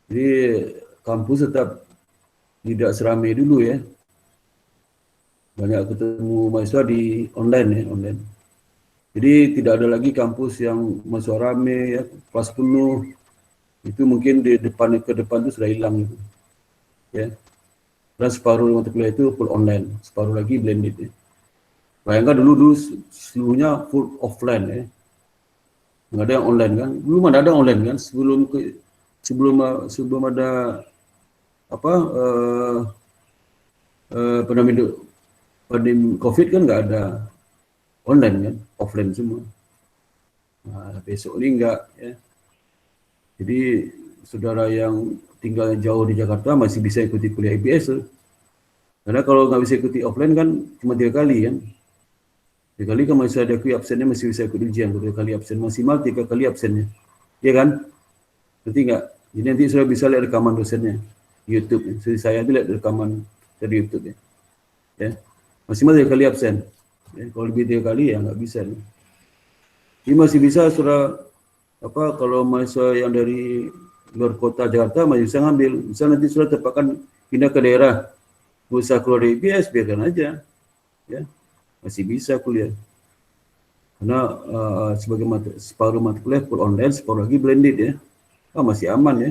Jadi kampus tetap tidak seramai dulu ya. Banyak ketemu mahasiswa di online ya, online. Jadi tidak ada lagi kampus yang mahasiswa rame ya, kelas penuh. Itu mungkin ke depan itu sudah hilang itu. Ya. Dan separuh mata kuliah itu full online, separuh lagi blended ya. Bayangkan dulu seluruhnya full offline ya. Nggak ada yang online kan? Belum ada online kan? Sebelum ada pandemi COVID kan nggak ada online kan? Offline semua. Nah, besok ini enggak ya. Jadi saudara yang tinggal jauh di Jakarta masih bisa ikuti kuliah IBS. Karena kalau nggak bisa ikuti offline kan cuma 3 kali kan. 3 kali kan masih ada absennya masih bisa ikut ujian. 2 kali absen maksimal 3 kali absennya. Iya kan? Ngerti nggak? Jadi nanti sudah bisa lihat rekaman dosennya YouTube. Jadi saya itu lihat rekaman dari YouTube ya. Ya. Maksimal 3 kali absen. Ya, kalau lebih 3 kali ya nggak bisa. Ya. Jadi masih bisa sudah apa kalau mahasiswa yang dari luar kota Jakarta masih bisa ngambil. Misal nanti sudah terpaksa pindah ke daerah, usah keluar dari IPS, biarkan aja. Ya. Masih bisa kuliah. Karena sebagai separuh mata kuliah full online, separuh lagi blended ya. Masih aman ya.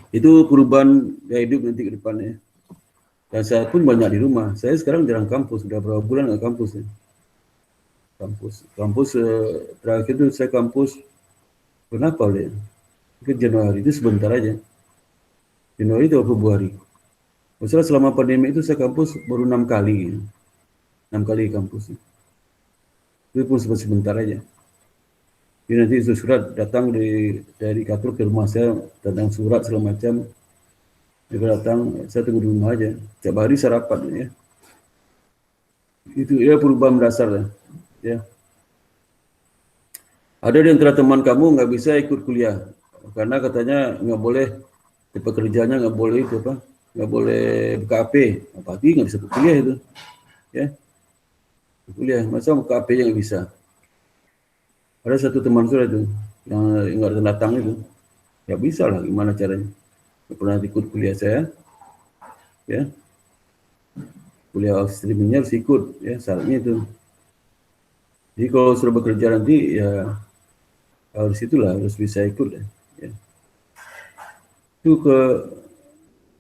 Itu perubahan gaya hidup nanti ke depannya. Dan saya pun banyak di rumah. Saya sekarang jarang kampus, sudah berapa bulan nggak kampus ya. Kampus terakhir itu saya kampus kenapa ya? Ke Januari itu sebentar aja. Januari itu Februari. Masalah selama pandemi itu saya kampus baru 6 kali. 6 kali kampus. Itu pun sebentar aja. Jadi nanti surat datang dari kantor ke rumah saya, tentang surat segala macam. Dia datang, saya tunggu di rumah aja. Setiap hari saya rapat ya. Itu ya perubahan dasar ya. Ada di antara teman kamu nggak bisa ikut kuliah karena katanya nggak boleh, tempat kerjanya nggak boleh itu apa? Nggak boleh buka HP. Berarti nggak bisa kuliah itu, ya. Kuliah, masa buka HP yang bisa. Ada satu teman saya itu yang nggak datang itu, ya bisa lah, gimana caranya? Nggak pernah ikut kuliah saya, ya. Kuliah streamingnya harus ikut, ya syaratnya itu. Jadi kalau sudah bekerja nanti ya harus itulah, harus bisa ikut ya. Itu ke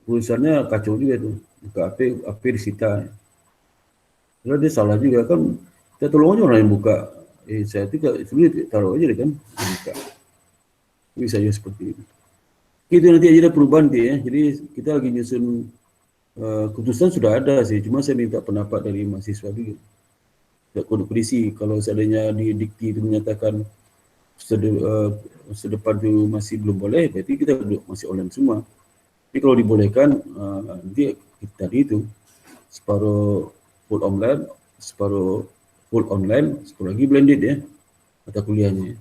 perusahaannya kacau juga itu, buka HP disita. Kalau dia salah juga kan, kita tolong aja orang yang buka. Saya tidak sulit taruh aja deh kan, buka. Bisa juga seperti itu. Itu nanti aja ada perubahan dia. Jadi kita lagi nyusun keputusan sudah ada sih, cuma saya minta pendapat dari mahasiswa juga. Kondisi kalau seandainya di dikti itu menyatakan sedepan itu masih belum boleh, berarti kita masih online semua. Tapi kalau dibolehkan nanti tadi itu separuh full online, separuh full online, separuh lagi blended ya mata kuliahnya.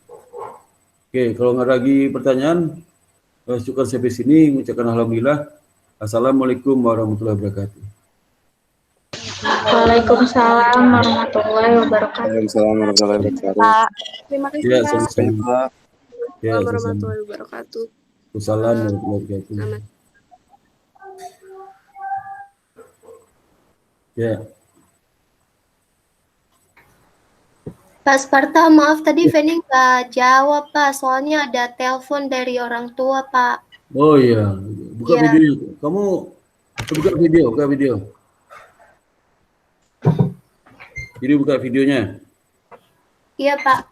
Oke, kalau nggak lagi pertanyaan, cukup sampai sini. Mengucapkan alhamdulillah. Assalamualaikum warahmatullahi wabarakatuh. Waalaikumsalam warahmatullahi wabarakatuh. Waalaikumsalam warahmatullahi wabarakatuh. Pak. Terima kasih, Ya, Pak. sama-sama. Ya, Assalamualaikum warahmatullahi wabarakatuh. Waalaikumsalam warahmatullahi wabarakatuh. Ya. Pak Sparta, maaf tadi Feni nggak jawab Pak, soalnya ada telepon dari orang tua Pak. Oh iya, buka Iya. video. Kamu buka video. Jadi buka videonya. Iya Pak.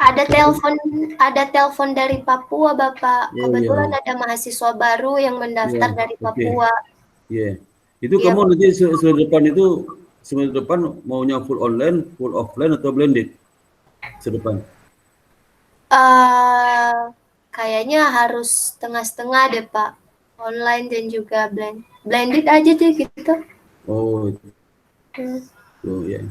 Ada telepon dari Papua Bapak. Oh, Kebetulan iya. ada mahasiswa baru yang mendaftar Iya, dari oke. Papua. Iya. Itu Iya, kamu nanti semester depan maunya full online, full offline atau blended? Sedepan. Kayaknya harus setengah-setengah deh Pak. Online dan juga blended aja deh gitu. Oh, oh ya.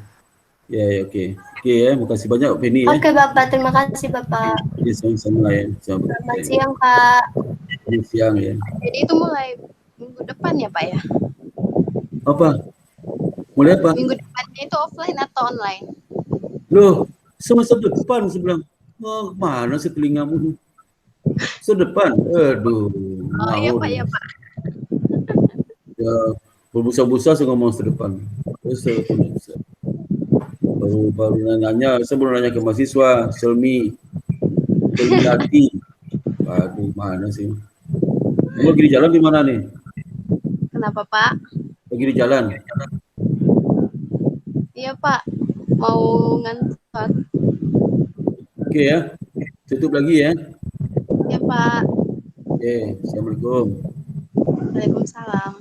Ya, oke. Oke ya, makasih banyak Penny ya. Oke Bapak, terima kasih Bapak. Jadi sama-sama ya. Selamat siang Pak. Selamat siang ya. Jadi itu mulai minggu depan ya Pak ya? Apa? Mulai apa? Minggu depannya itu offline atau online? Loh, semester depan sebelah. Oh, mana sih telingamu? Sedepan. Aduh. Oh iya Pak, ya Pak. Ya, berbusa-busa saya ngomong sedepan. Terus baru nanya, saya baru nanya ke mahasiswa, Selmi Lati. Aduh, mana sih? Kamu lagi di jalan di mana nih? Kenapa Pak? Lagi di jalan. Iya Pak, mau ngantor. Oke ya, tutup lagi ya. Ya Pak. Oke, assalamualaikum. Waalaikumsalam.